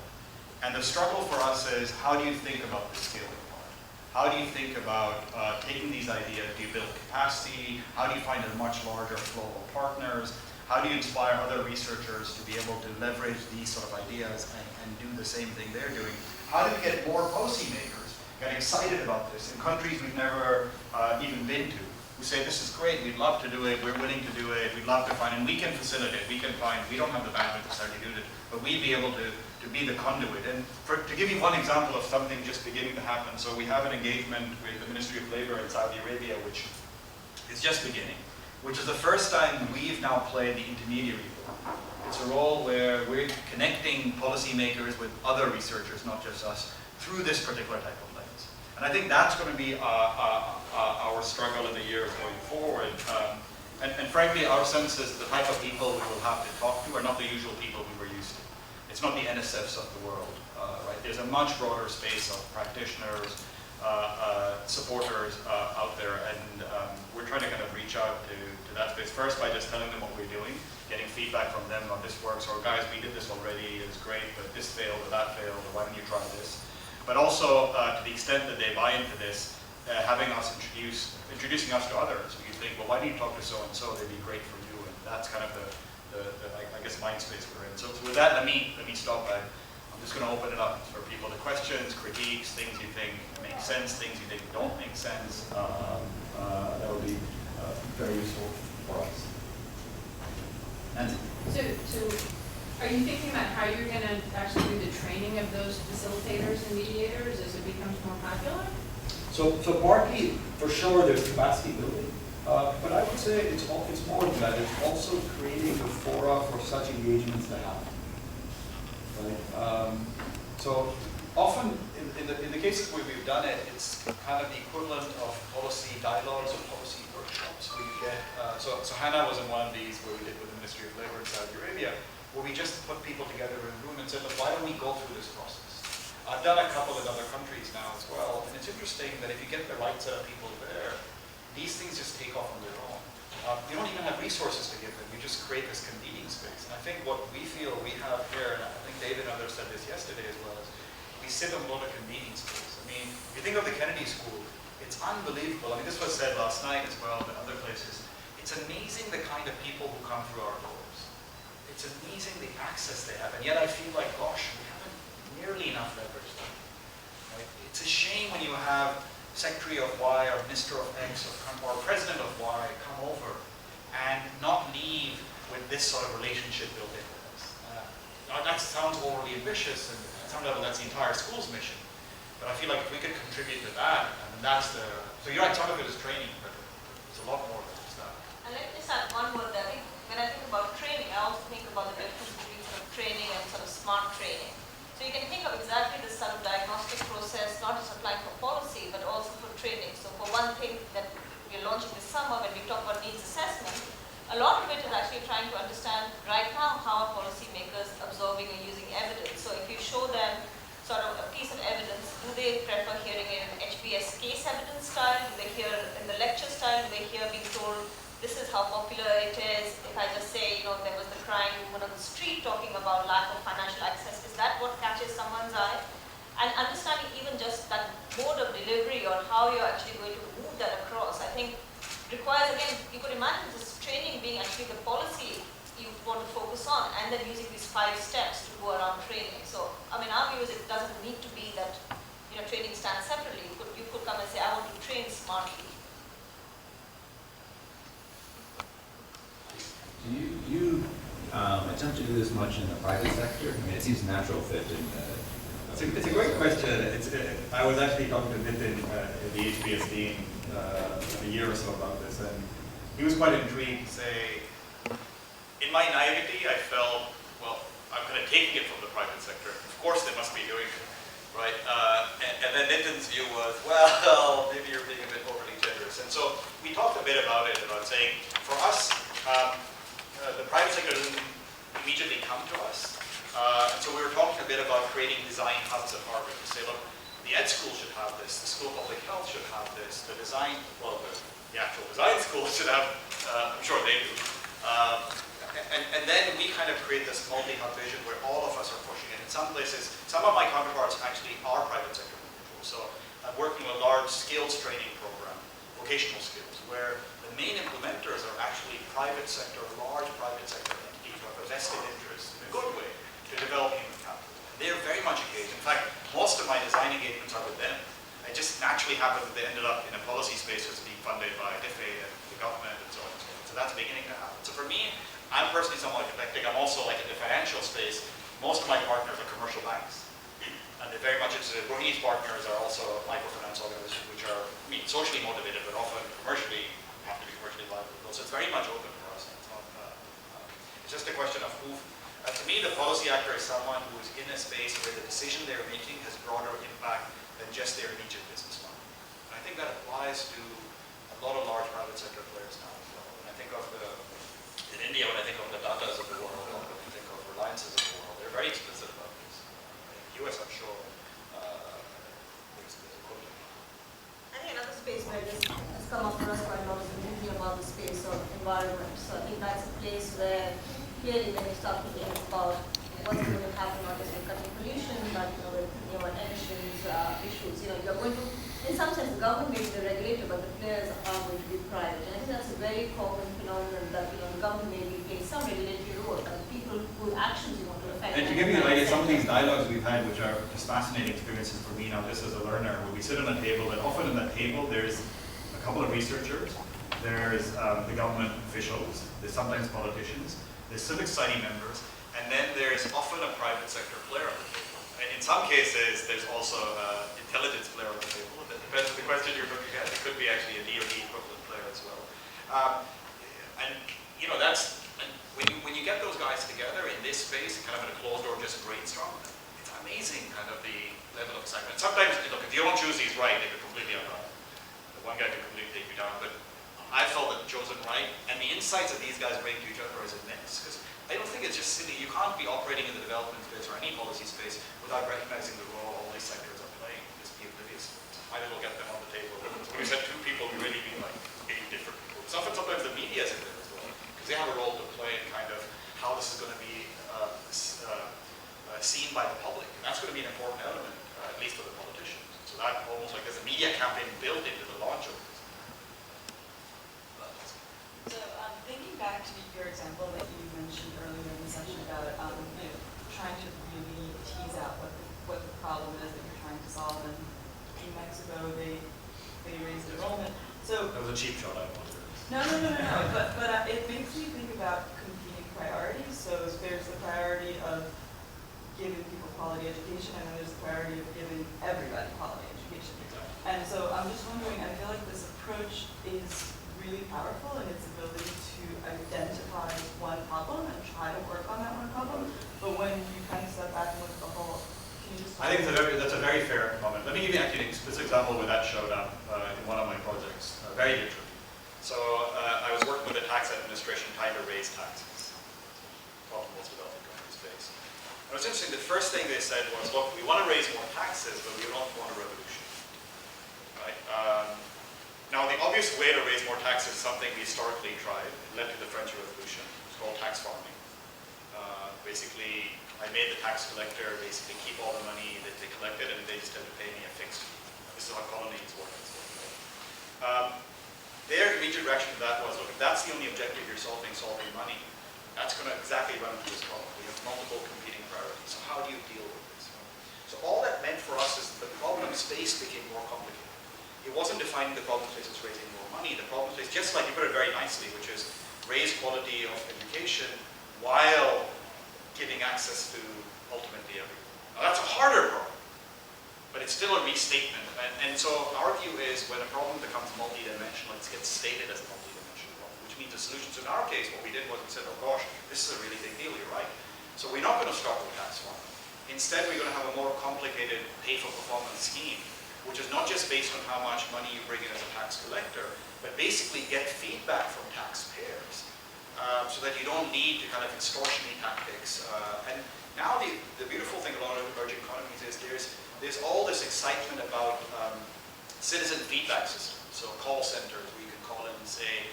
And the struggle for us is, how do you think about the scaling part? How do you think about taking these ideas? Do you build capacity? How do you find a much larger flow of partners? How do you inspire other researchers to be able to leverage these sort of ideas and do the same thing they're doing? How do we get more policymakers get excited about this in countries we've never even been to? who say, this is great, we'd love to do it, we're willing to do it, we'd love to find, and we can facilitate, we can find, we don't have the bandwidth to necessarily do it, but we'd be able to be the conduit. And to give you one example of something just beginning to happen, so we have an engagement with the Ministry of Labor in Saudi Arabia, which is just beginning, which is the first time we've now played the intermediary role. It's a role where we're connecting policymakers with other researchers, not just us, through this particular type of lens. And I think that's going to be our struggle in the years going forward. And frankly, our sense is the type of people we will have to talk to are not the usual people we were used to. It's not the NSFs of the world, right? There's a much broader space of practitioners, supporters out there, and we're trying to kind of reach out to that space first by just telling them what we're doing, getting feedback from them on this works, or guys, we did this already, it's great, but this failed or that failed, or why don't you try this? But also, to the extent that they buy into this, having us introducing us to others. We think, well, why don't you talk to so-and-so, they'd be great for you, and that's kind of the I guess, mind space we're in. So with that, let me stop. I'm just going to open it up for people to questions, critiques, things you think make sense, things you think don't make sense. That would be very useful for us. And So are you thinking about how you're going to actually do the training of those facilitators and mediators as it becomes more popular? So partly, for sure, there's capacity building. But I would say it's more than that. It's also creating the fora for such engagements to happen. Right? So often, in the cases where we've done it, it's kind of the equivalent of policy dialogues or policy workshops. Where you get so Hannah was in one of these where we did with the Ministry of Labor in Saudi Arabia, where we just put people together in a room and said, look, why don't we go through this process? I've done a couple in other countries now as well, and it's interesting that if you get the right set of people there, these things just take off on their own. You don't even have resources to give them, you just create this convening space. And I think what we feel we have here, and I think David and others said this yesterday as well, is we sit on a lot of convening space. I mean, if you think of the Kennedy School, it's unbelievable. I mean, this was said last night as well, but other places. It's amazing the kind of people who come through our doors. It's amazing the access they have, and yet I feel like, gosh, we haven't nearly enough leverage there. Right? It's a shame when you have Secretary of Y or Minister of X or President of Y come over and not leave with this sort of relationship built in with us. That sounds overly ambitious, and at some level that's the entire school's mission. But I feel like if we could contribute to that, and that's the, so you're right, some of it is training, but there's a lot more than just that. And let me just add one word there. When I think about training, I also think about the difference between sort of training and sort of smart training. So you can think of exactly this sort of diagnostic process, not just applying for policy, but also for training. So for one thing that we're launching this summer, when we talk about needs assessment, a lot of it is actually trying to understand right now how are policymakers observing and using evidence. So if you show them sort of a piece of evidence, do they prefer hearing it in HBS case evidence style? Do they hear in the lecture style? Do they hear being told, this is how popular it is? If I just say, there was the crying woman on the street talking about lack of financial access, is that what catches someone's eye? And understanding even just that mode of delivery or how you're actually going to move that across, I think requires, again, you could imagine this training being actually the policy you want to focus on, and then using these 5 steps to go around training. So, I mean, our view is it doesn't need to be that, training stands separately. You could come and say, I want to train smartly. Do you attempt to do this much in the private sector? I mean, it seems a natural fit in It's a great question. I was actually talking to Nitin, the HBS dean, a year or so about this, and he was quite intrigued to say, in my naivety, I felt, well, I'm kind of taking it from the private sector. Of course they must be doing it, right? And then Nitin's view was, well, maybe you're being a bit overly generous. And so we talked a bit about it, about saying, for us, the private sector doesn't immediately come to us. And so we were talking a bit about creating design hubs at Harvard to say, look, the ed school should have this, the School of Public Health should have this, the design, well, the actual design school should have, I'm sure they do. And then we kind of create this multi-hub vision where all of us are pushing it. In some places, some of my counterparts actually are private sector individuals. So I'm working with a large skills training program, vocational skills, where the main implementers are actually private sector, large private sector entities who have a vested interest in a good way to develop human capital. They're very much engaged. In fact, most of my design engagements are with them. It just naturally happened that they ended up in a policy space that's being funded by IDEASpHERE and the government and so on and so on. So that's beginning to happen. So for me, I'm personally somewhat eclectic. I'm also like in the financial space. Most of my partners are commercial banks. And they're very much interested. Rohini's partners are also microfinance organizations, which are, I mean, socially motivated, but often commercially, have to be commercially viable. So it's very much open for us. It's not, it's just a question of who, to me, the policy actor is someone who is in a space where the decision they're making has broader impact than just their immediate business model. And I think that applies to a lot of large private sector players now as well. When I think of in India, when I think of the Tatas of the world, when I think of Reliances of the world, they're very explicit about this. In the US, I'm sure, there's a quota. I think another space where this has come up for us quite a lot is thinking about the space of environment. So I think that's a place where clearly when you start thinking about what's going to happen not just with cutting pollution, but with emissions issues, you're going to, in some sense, the government may be the regulator, but the players are going to be private. And I think that's a very common phenomenon that the government may be playing some regulatory role, and people whose actions you want to affect. And to give you an idea, some of these dialogues we've had, which are just fascinating experiences for me now, just as a learner, where we sit on a table, and often in that table there's a couple of researchers, there's the government officials, there's sometimes politicians, there's civic society members, and then there's often a private sector player on the table. And in some cases, there's also an intelligence player on the table. It depends on the question you're looking at. It could be actually a DoD equivalent player as well. And that's, and when you get those guys together in this space, kind of in a closed door, just brainstorm, it's amazing kind of the level of excitement. Sometimes, look, if you don't choose these right, they could completely outrun. The one guy could completely take you down, but I felt that chosen right, and the insights that these guys bring to each other is immense. Because I don't think it's just silly. You can't be operating in the development space or any policy space without recognizing the role all these sectors are playing. Just be oblivious. Might as well get them on the table. So when we said two people, we really mean like 8 different people. Sometimes the media is in there as well, because they have a role to play in kind of how this is going to be seen by the public. And that's going to be an important element, at least for the politicians. So that almost like there's a media campaign built into the launch of this. So thinking back to your example that you mentioned earlier in the session about trying to really tease out what the problem is that you're trying to solve, and in Mexico they raised enrollment. So That was a cheap shot, I apologize. no. But it makes me think about competing priorities. So there's the priority of giving people quality education, and then there's the priority of giving everybody quality education. And so I'm just wondering, I feel like this approach is really powerful in its ability to identify one problem and try to work on that one problem. But when you kind of step back and look at the whole, can you just I think that's a very fair comment. Let me give you actually a specific example where that showed up in one of my projects, very literally. So I was working with the tax administration trying to raise taxes. Well, most developing countries face. And what's interesting, the first thing they said was, look, we want to raise more taxes, but we don't want a revolution. Right? Now, the obvious way to raise more taxes is something we historically tried. It led to the French Revolution. It's called tax farming. Basically, I made the tax collector basically keep all the money that they collected, and they just had to pay me a fixed fee. This is how colonies work. Their immediate reaction to that was, look, if that's the only objective you're solving money, that's going to exactly run into this problem. We have multiple competing priorities. So how do you deal with this? So all that meant for us is the problem space became more complicated. It wasn't defining the problem space as raising more money. The problem space, just like you put it very nicely, which is raise quality of education while giving access to ultimately everyone. Now that's a harder problem, but it's still a restatement. And so our view is when a problem becomes multidimensional, it gets stated as a multidimensional problem, which means a solution. So in our case, what we did was we said, oh gosh, this is a really big deal, you're right. So we're not going to start with tax farming. Instead, we're going to have a more complicated pay-for-performance scheme, which is not just based on how much money you bring in as a tax collector, but basically get feedback from taxpayers so that you don't need to kind of extortionary tactics. And now the beautiful thing about emerging economies is there's all this excitement about citizen feedback systems. So call centers where you can call in and say,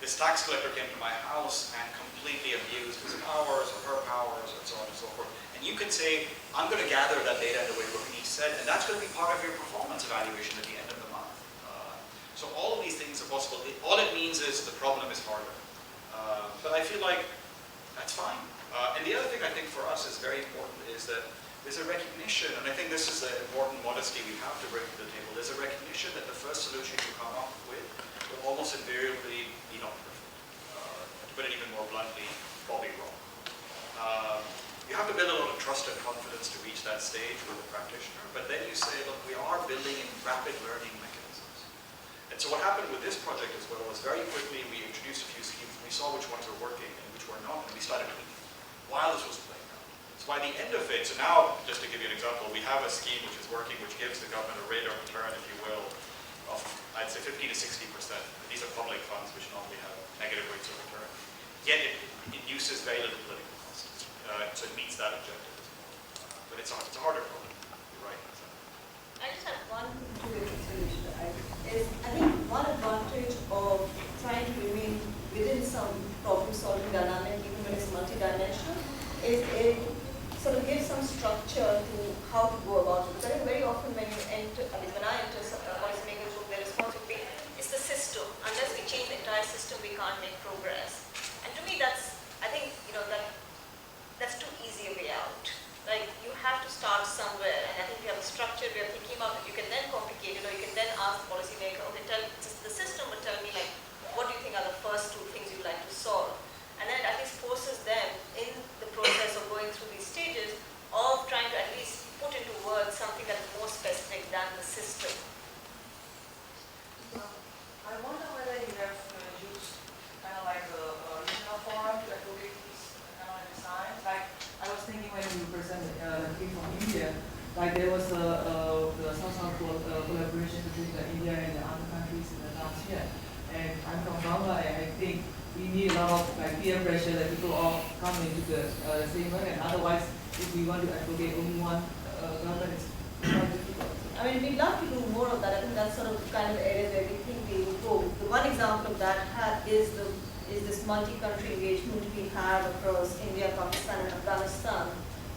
this tax collector came to my house and completely abused his powers or her powers and so on and so forth. And you can say, I'm going to gather that data in the way Rohini said, and that's going to be part of your performance evaluation at the end of the month. So all of these things are possible. All it means is the problem is harder. But I feel like that's fine. And the other thing I think for us is very important is that there's a recognition, and I think this is an important modesty we have to bring to the table, there's a recognition that the first solution you come up with will almost invariably be not perfect. To put it even more bluntly, probably wrong. You have to build a lot of trust and confidence to reach that stage with a practitioner, but then you say, look, we are building in rapid learning mechanisms. And so what happened with this project as well was very quickly we introduced a few schemes, we saw which ones were working and which were not, and we started tweaking while this was playing out. So by the end of it, so now, just to give you an example, we have a scheme which is working, which gives the government a rate of return, if you will, of, I'd say 50 to 60%. These are public funds which normally have negative rates of return. Yet it induces very little political cost. So it meets that objective as well. But it's a harder problem. You're right. I just have one solution. I think one advantage of trying to remain within some problem-solving dynamic, even when it's multidimensional, is it sort of gives some structure to how to go about it. Because I think very often when you enter, at least when I enter a policymaker's room, their response would be, it's the system. Unless we change the entire system, we can't make progress. And to me, I think, that's too easy a way out. Like, you have to start somewhere, and I think you have a structured way of thinking about it. You can then complicate it, or you can then ask the policymaker, okay, tell the system, but tell me, like, what do you think are the first two things you'd like to solve? And then at least forces them in the process of going through these stages of trying to at least put into words something that is more specific than the system. I wonder whether you have used kind of like a regional forum to advocate these kind of designs. Like, I was thinking when you presented the case from India, like there was the South-South collaboration between India and the other countries in the last year. And I'm from Bangla, and I think we need a lot of like peer pressure that people all come into the same way. And otherwise, if we want to advocate only one government, it's quite difficult. I mean, we'd love to do more of that. I think that's sort of the kind of area where we think we will go. The one example of that is this multi-country engagement we have across India, Pakistan, and Afghanistan,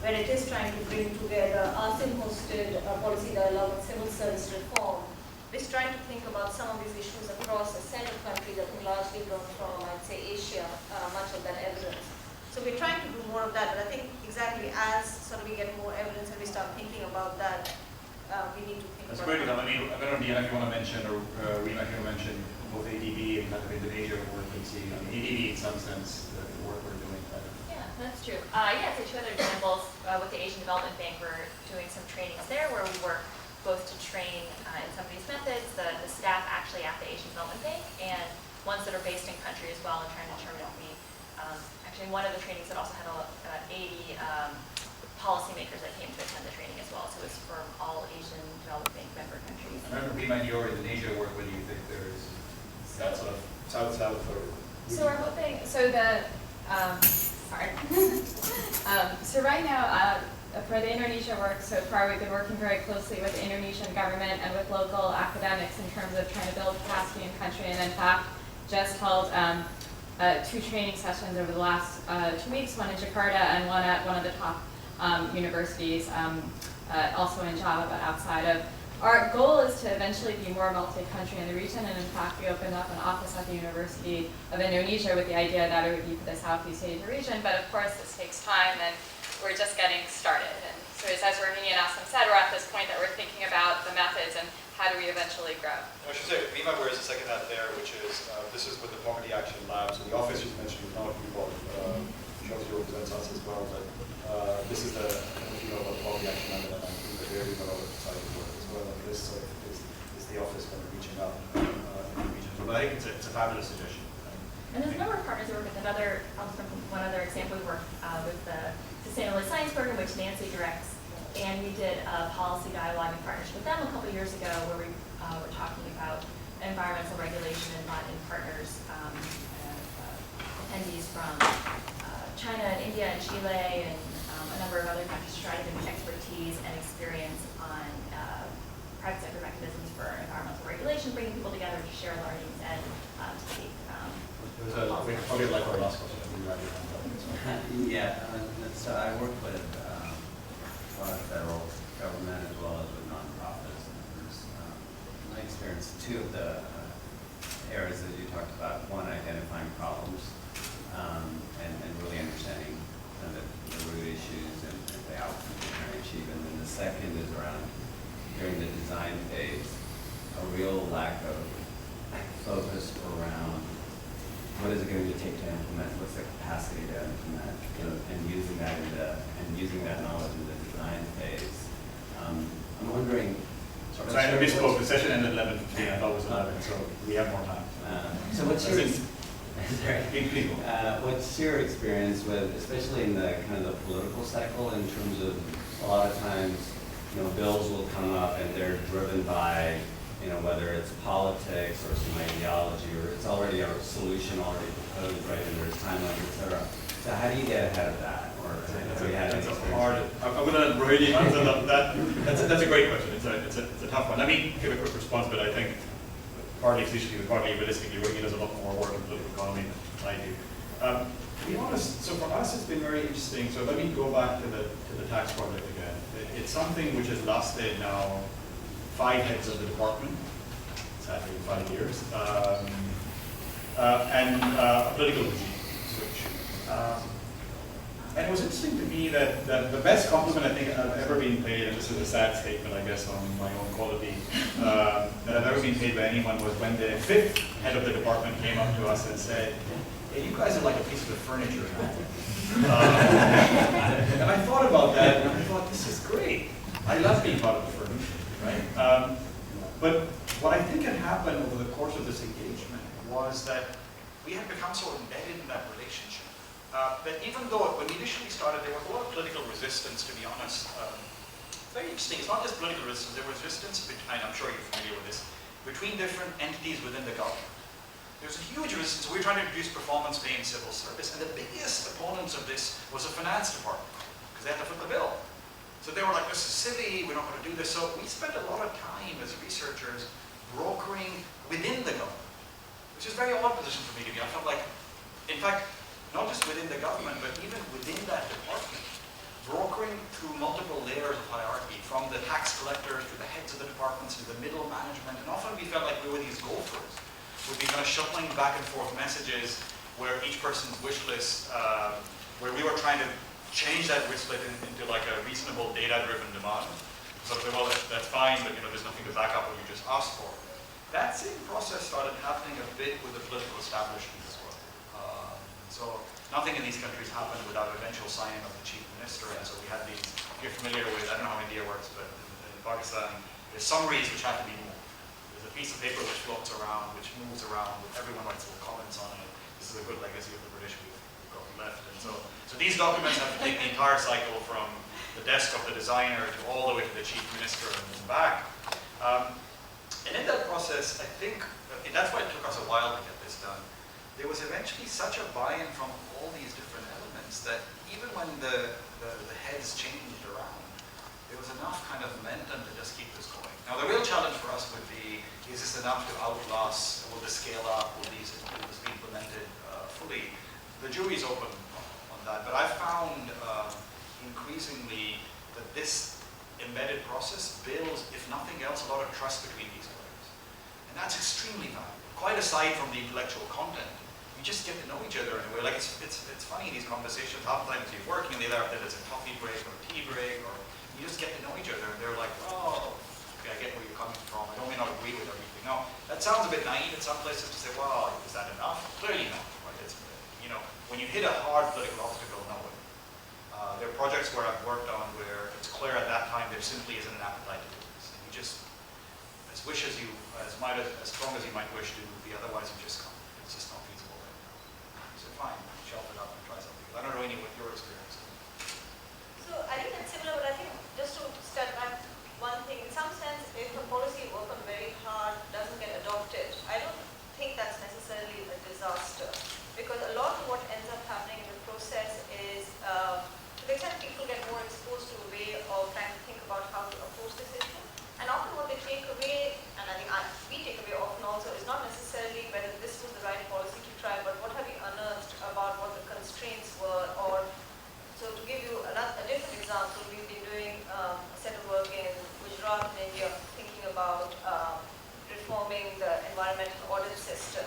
where it is trying to bring together. Asim hosted a policy dialogue on civil service reform, which is trying to think about some of these issues across a set of countries that can largely come from, I'd say, Asia, much of that evidence. So we're trying to do more of that, but I think exactly as sort of we get more evidence and we start thinking about that, we need to think That's about great. that. I mean, I don't know, Diana, if you want to mention, or Rima, if you want to mention both ADB and kind of Indonesia work we see. I mean, ADB in some sense, the work we're doing. Yeah, that's true. So two other examples with the Asian Development Bank, we're doing some trainings there where we work both to train in some of these methods, the staff actually at the Asian Development Bank, and ones that are based in country as well, and trying to determine if we, actually one of the trainings that also had 80 policymakers that came to attend the training as well, so it's from all Asian Development Bank member countries. I remember Rima, in your Indonesia work, what do you think there's that sort of south-south or? So we're hoping, so right now, for the Indonesia work so far, we've been working very closely with the Indonesian government and with local academics in terms of trying to build capacity in country, and in fact, just held 2 training sessions over the last 2 weeks, one in Jakarta and one at one of the top universities, also in Java, but outside of. Our goal is to eventually be more multi-country in the region, and in fact, we opened up an office at the University of Indonesia with the idea that it would be for the Southeast Asia region, but of course, this takes time, and we're just getting started. And so as Rohini and Asim said, we're at this point that we're thinking about the methods and how do we eventually grow. I should say, Rima wears the second hat there, which is, this is with the Poverty Action Lab. So the office you mentioned is not involved. Shows you represents us as well, but this is the, I don't know if you know about the Poverty Action Lab, and I think that they're doing a lot of exciting work as well. And this sort of is the office kind of reaching out in the region. But I think it's a fabulous suggestion. And there's a number of partners that work with another, one other example, we worked with the Sustainable Science Program, which Nancy directs, and we did a policy dialogue in partnership with them a couple years ago where we were talking about environmental regulation and brought in partners, attendees from China and India and Chile and a number of other countries to try to bring expertise and experience on private sector mechanisms for environmental regulation, bringing people together to share learnings and to take Probably like our last question. Yeah, so I work with a lot of federal government as well as with nonprofits. And my experience, 2 of the areas that you talked about, one, identifying problems and really understanding the root issues and the outcome you're trying to achieve. And then the second is around, during the design phase, a real lack of focus around what is it going to take to implement, what's the capacity to implement, and using that knowledge in the design phase. I'm wondering. Sorry, I misspoke. The session ended at 11:15. I thought it was 11, so we have more time. So what's your what's your experience with, especially in the kind of the political cycle, in terms of a lot of times, bills will come up and they're driven by, whether it's politics or some ideology, or it's already a solution already proposed, right, and there's timelines, et cetera. So how do you get ahead of that? Or have you had any experience? I'm going to let Rohini answer that. That's a great question. It's a tough one. Let me give a quick response, but I think partly facetiously, but partly realistically, Rohini does a lot more work in political economy than I do. To be honest, so for us it's been very interesting. So let me go back to the tax project again. It's something which has lasted now 5 heads of the department, sadly 5 years, and a political regime switch. And it was interesting to me that the best compliment I think I've ever been paid, and this is a sad statement I guess on my own quality, that I've ever been paid by anyone was when the 5th head of the department came up to us and said, "Hey, you guys are like a piece of the furniture now." And I thought about that and I thought, this is great. I love being part of the furniture, right? But what I think had happened over the course of this engagement was that we had become so embedded in that relationship that even though when we initially started, there was a lot of political resistance, to be honest. Very interesting. It's not just political resistance. There was resistance, and I'm sure you're familiar with this, between different entities within the government. There's a huge resistance. We were trying to introduce performance pay in civil service, and the biggest opponents of this was the finance department, because they had to foot the bill. So they were like, this is silly, we're not going to do this. So we spent a lot of time as researchers brokering within the government, which is a very odd position for me to be. I felt like, in fact, not just within the government, but even within that department, brokering through multiple layers of hierarchy, from the tax collectors to the heads of the departments to the middle management. And often we felt like we were these gophers. We'd be kind of shuttling back and forth messages where each person's wish list, where we were trying to change that wish list into like a reasonable data-driven demand. So say, well, that's fine, but there's nothing to back up what you just asked for. That same process started happening a bit with the political establishment as well. So nothing in these countries happened without eventual signing of the chief minister, and so we had these, if you're familiar with, I don't know how India works, but in Pakistan, there's summaries which have to be moved. There's a piece of paper which floats around, which moves around, everyone writes little comments on it. This is a good legacy of the British we've got left. And so these documents have to take the entire cycle from the desk of the designer to all the way to the chief minister and back. And in that process, I think, and that's why it took us a while to get this done, there was eventually such a buy-in from all these different elements that even when the heads changed around, there was enough kind of momentum to just keep this going. Now the real challenge for us would be, is this enough to outlast, will this scale up, will this be implemented fully? The jury's open on that, but I found increasingly that this embedded process builds, if nothing else, a lot of trust between these players. And that's extremely valuable. Quite aside from the intellectual content, you just get to know each other in a way. Like it's funny in these conversations, half the time you're working and the other half there's a coffee break or a tea break, or you just get to know each other and they're like, oh, okay, I get where you're coming from. I may not agree with everything. Now, that sounds a bit naive in some places to say, well, is that enough? Clearly not, right? It's, when you hit a hard political obstacle, no way. There are projects where I've worked on where it's clear at that time there simply isn't an appetite to do this. And you just, as strong as you might wish to be, otherwise you just can't. It's just not feasible right now. So fine, shelf it up and try something. I don't know any what your experience is. So I think that's similar, but I think just to step back one thing, in some sense, if a policy worked on very hard doesn't get adopted, I don't think that's necessarily a disaster. Because a lot of what ends up happening in the process is, to the extent people get more exposed to a way of trying to think about how to approach this issue. And often what they take away, and I think we take away often also, is not necessarily whether this was the right policy to try, but what have you unearthed about what the constraints were. Or, so to give you a different example, we've been doing a set of work in Gujarat in India, thinking about reforming the environmental audit system.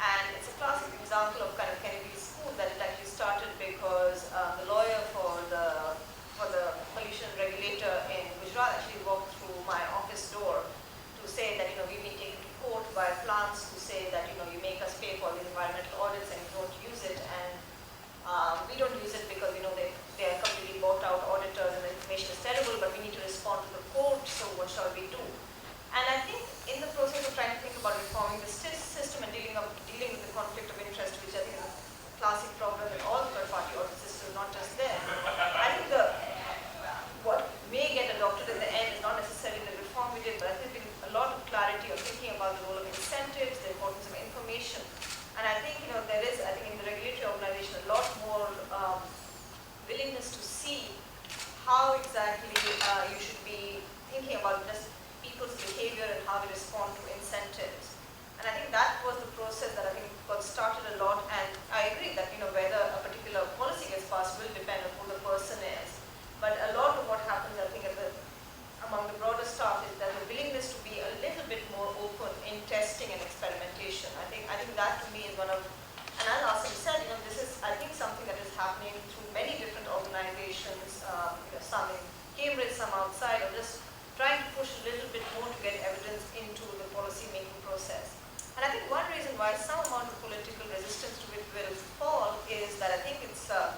And it's a classic example of kind of Kennedy's school that it actually started because the lawyer for the for the pollution regulator in Gujarat actually walked through my office door to say that, we've been taken to court by plants who say that, you make us pay for these environmental audits and you don't use it, and we don't use it because, they are completely bought out auditors and the information is terrible, but we need to respond to the court, so what shall we do? And I think in the process of trying to think about reforming the system and dealing with the conflict of interest, which I think is a classic problem in all third-party audit systems, not just there, I think what may get adopted in the end is not necessarily the reform we did, but I think there's been a lot of clarity of thinking about the role of incentives, the importance of information. And I think, there is, I think in the regulatory organization, a lot more willingness to see how exactly you should be thinking about just people's behavior and how we respond to incentives. And I think that was the process that I think got started a lot, and I agree that, whether a particular policy gets passed will depend on who the person is. But a lot of what happens, I think, among the broader staff is that the willingness to be a little bit more open in testing and experimentation. I think that to me is one of, and as Asim said, this is, I think, something that is happening through many different organizations, some in Cambridge, some outside, or just trying to push a little bit more to get evidence into the policy making process. And I think one reason why some amount of political resistance to it will fall is that I think it's a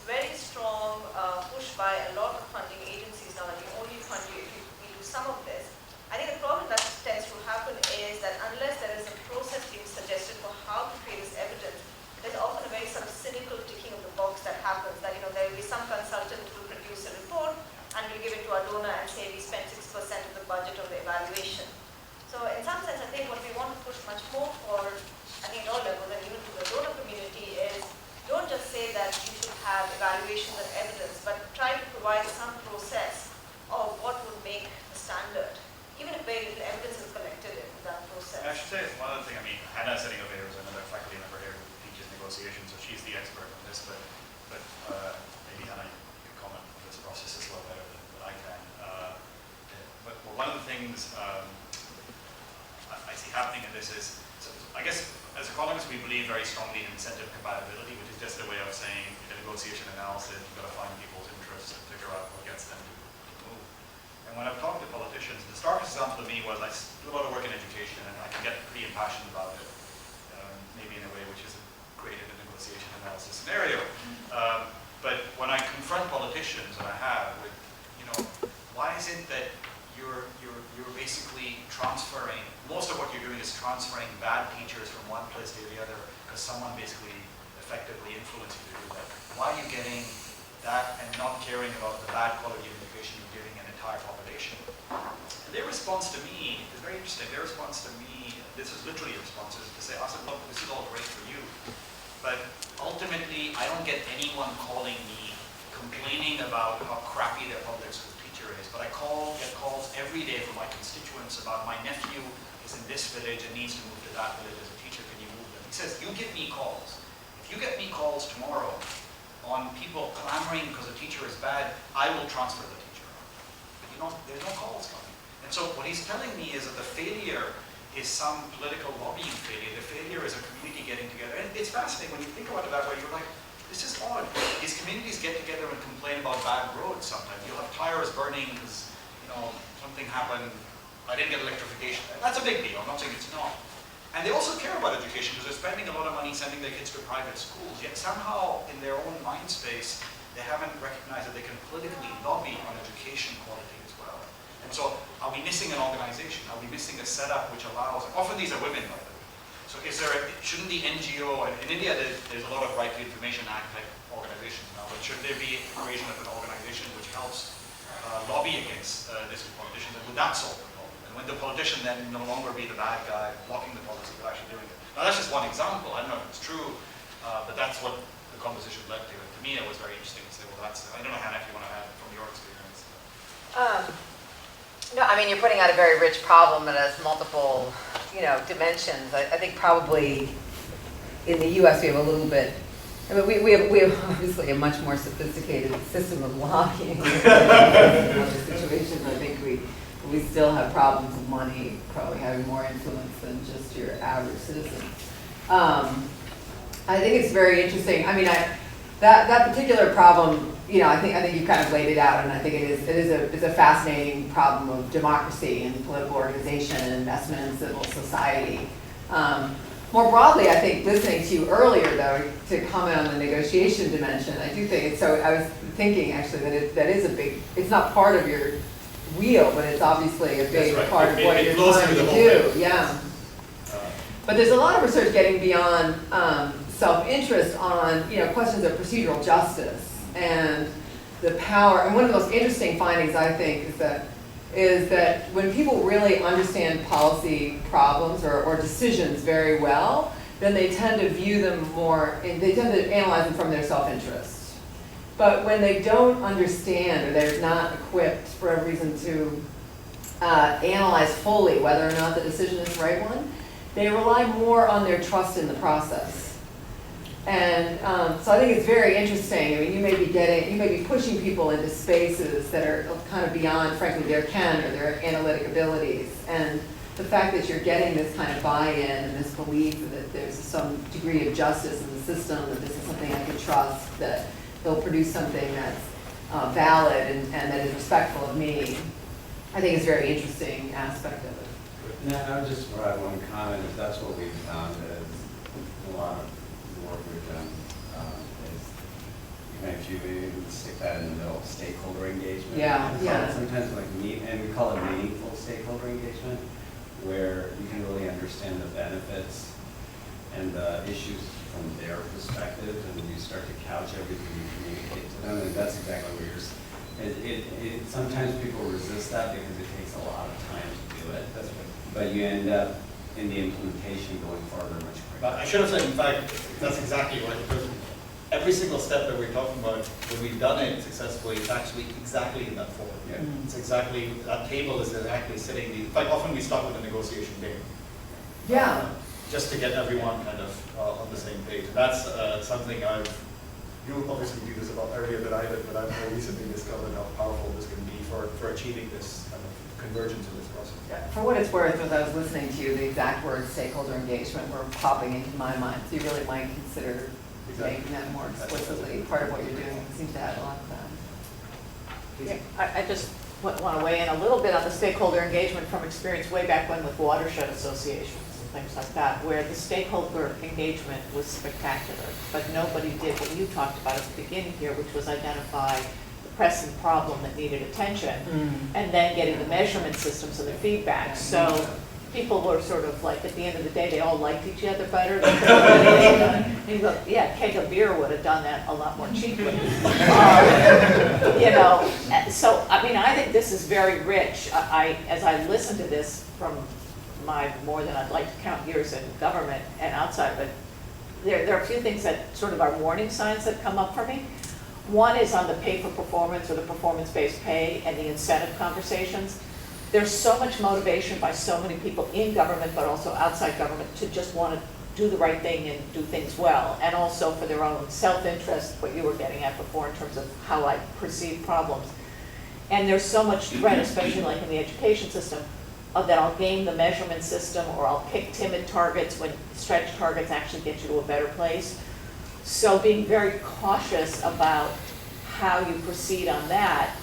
very strong push by a lot of funding agencies now that we only fund you if we do some of this. I think the problem that tends to happen is that unless there is a process being suggested for how to create this evidence, there's often a very sort of cynical ticking of the box that happens, that there will be some consultant who will produce a report and we'll give it to our donor and say we spent 6% of the budget of the evaluation. So in some sense, I think what we want to push much more for, I think at all levels and even to the donor community, is don't just say that you should have evaluations and evidence, but try to provide some process of what would make the standard, even if very little evidence is collected in that process. I should say one other thing. I mean, Hannah sitting over here is another faculty member here who teaches negotiation, so she's the expert on this. But maybe Hannah, you can comment on this process as well better than I can. But one of the things I see happening in this is, so I guess as economists we believe very strongly in incentive compatibility, which is just a way of saying in a negotiation analysis you've got to find people's interests and figure out what gets them to move. And when I've talked to politicians, the starkest example to me was I do a lot of work in education and I can get pretty impassioned about it, maybe in a way which isn't great in a negotiation analysis scenario. But when I confront politicians, and I have, with, why is it that you're basically transferring, most of what you're doing is transferring bad teachers from one place to the other because someone basically effectively influenced you to do that. Why are you getting that and not caring about the bad quality of education you're giving an entire population? And their response to me is very interesting. Their response to me, this is literally a response, is to say, Asim, look, this is all great for you, but ultimately I don't get anyone calling me complaining about how crappy their public school teacher is, but I get calls every day from my constituents about my nephew is in this village and needs to move to that village as a teacher, can you move them? He says, you give me calls. If you get me calls tomorrow on people clamoring because a teacher is bad, I will transfer the teacher. But there's no calls coming. And so what he's telling me is that the failure is some political lobbying failure. The failure is a community getting together. And it's fascinating when you think about it that way, you're like, this is odd. These communities get together and complain about bad roads sometimes. You'll have tires burning because, something happened. I didn't get electrification. That's a big deal. I'm not saying it's not. And they also care about education because they're spending a lot of money sending their kids to private schools. Yet somehow, in their own mind space, they haven't recognized that they can politically lobby on education quality as well. And so, are we missing an organization? Are we missing a setup which allows, often these are women, by the way. So shouldn't the NGO, and in India there's a lot of Right to Information Act type organizations now, but should there be a creation of an organization which helps lobby against this with politicians, and would that solve the problem? And would the politician then no longer be the bad guy blocking the policy but actually doing it? Now that's just one example, I don't know if it's true, but that's what the composition led to. And to me it was very interesting to say, well I don't know Hannah if you want to add from your experience. No, I mean, you're putting out a very rich problem that has multiple, dimensions. I think probably in the U.S. we have a little bit, I mean, we have obviously a much more sophisticated system of lobbying. In other situations, I think we still have problems with money probably having more influence than just your average citizen. I think it's very interesting. I mean, that particular problem, I think you kind of laid it out, and I think it's a fascinating problem of democracy and political organization and investment in civil society. More broadly, I think listening to you earlier, though, to comment on the negotiation dimension, I do think it's so. I was thinking actually that is a big. It's not part of your wheel, but it's obviously a big part of what you're trying to do. Yeah. But there's a lot of research getting beyond self-interest on questions of procedural justice and the power. And one of the most interesting findings, I think, is that when people really understand policy problems or decisions very well, then they tend to view them more, they tend to analyze them from their self-interest. But when they don't understand or they're not equipped for a reason to analyze fully whether or not the decision is the right one, they rely more on their trust in the process. And so I think it's very interesting. I mean, you may be pushing people into spaces that are kind of beyond, frankly, their ken or their analytic abilities. And the fact that you're getting this kind of buy-in and this belief that there's some degree of justice in the system, that this is something I can trust, that they'll produce something that's valid and that is respectful of me, I think is a very interesting aspect of it. Yeah, I would just provide one comment. If that's what we've found is a lot of work we've done is, if you even stick that in the middle, stakeholder engagement. Yeah, yeah. Sometimes and we call it meaningful stakeholder engagement, where you can really understand the benefits and the issues from their perspective, and you start to couch everything you communicate to them, and that's exactly what you're saying. Sometimes people resist that because it takes a lot of time to do it. That's right. But you end up in the implementation going farther much quicker. But I should have said, in fact, that's exactly right, because every single step that we're talking about, when we've done it successfully, it's actually exactly in that form. Yeah. It's exactly, that table is exactly sitting, in fact, often we start with a negotiation table. Yeah. Just to get everyone kind of on the same page. And that's something you obviously do this a lot earlier than I did, but I've more recently discovered how powerful this can be for achieving this kind of convergence in this process. Yeah. For what it's worth, as I was listening to you, the exact words stakeholder engagement were popping into my mind. So you really might consider making that more explicitly part of what you're doing. It seems to add a lot of that. Yeah, I just want to weigh in a little bit on the stakeholder engagement from experience way back when with watershed associations and things like that, where the stakeholder engagement was spectacular, but nobody did what you talked about at the beginning here, which was identify the pressing problem that needed attention, and then getting the measurement systems and the feedback. So people were sort of like, at the end of the day, they all liked each other better. And you go, yeah, keg of beer would have done that a lot more cheaply. So, I mean, I think this is very rich. As I listen to this from my more than I'd like to count years in government and outside, but there are a few things that sort of are warning signs that come up for me. One is on the pay for performance or the performance-based pay and the incentive conversations. There's so much motivation by so many people in government, but also outside government, to just want to do the right thing and do things well, and also for their own self-interest, what you were getting at before in terms of how I perceive problems. And there's so much threat, especially like in the education system, that I'll game the measurement system, or I'll pick timid targets when stretch targets actually get you to a better place. So being very cautious about how you proceed on that.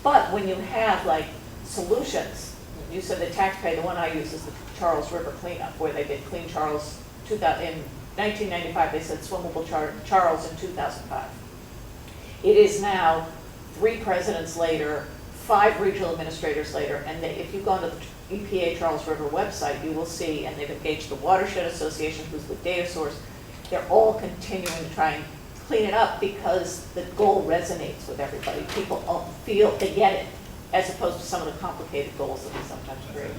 But when you have like solutions, you said the taxpayer, the one I use is the Charles River cleanup, where they did Clean Charles in 1995, they said swimmable Charles in 2005. It is now 3 presidents later, 5 regional administrators later, and if you go onto the EPA Charles River website, you will see, and they've engaged the Watershed Association, who's the data source. They're all continuing to try and clean it up because the goal resonates with everybody. People feel they get it, as opposed to some of the complicated goals that we sometimes create.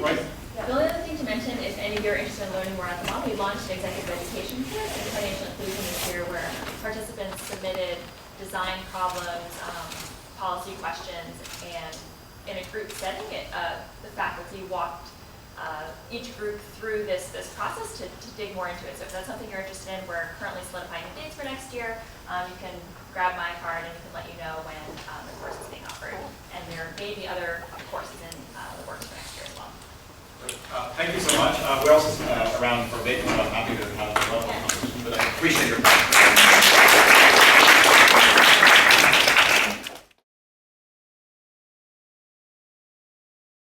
Right. The only other thing to mention is, if any of you are interested in learning more about the model, we launched an executive education course in financial inclusion this year, where participants submitted design problems, policy questions, and in a group setting, the faculty walked each group through this process to dig more into it. So if that's something you're interested in, we're currently solidifying the dates for next year. You can grab my card and we can let you know when the course is being offered. And there may be other courses in the works for next year as well. Thank you so much. much. We're also around for a bit, but I'm happy to have a lot of conversation, but I appreciate your time.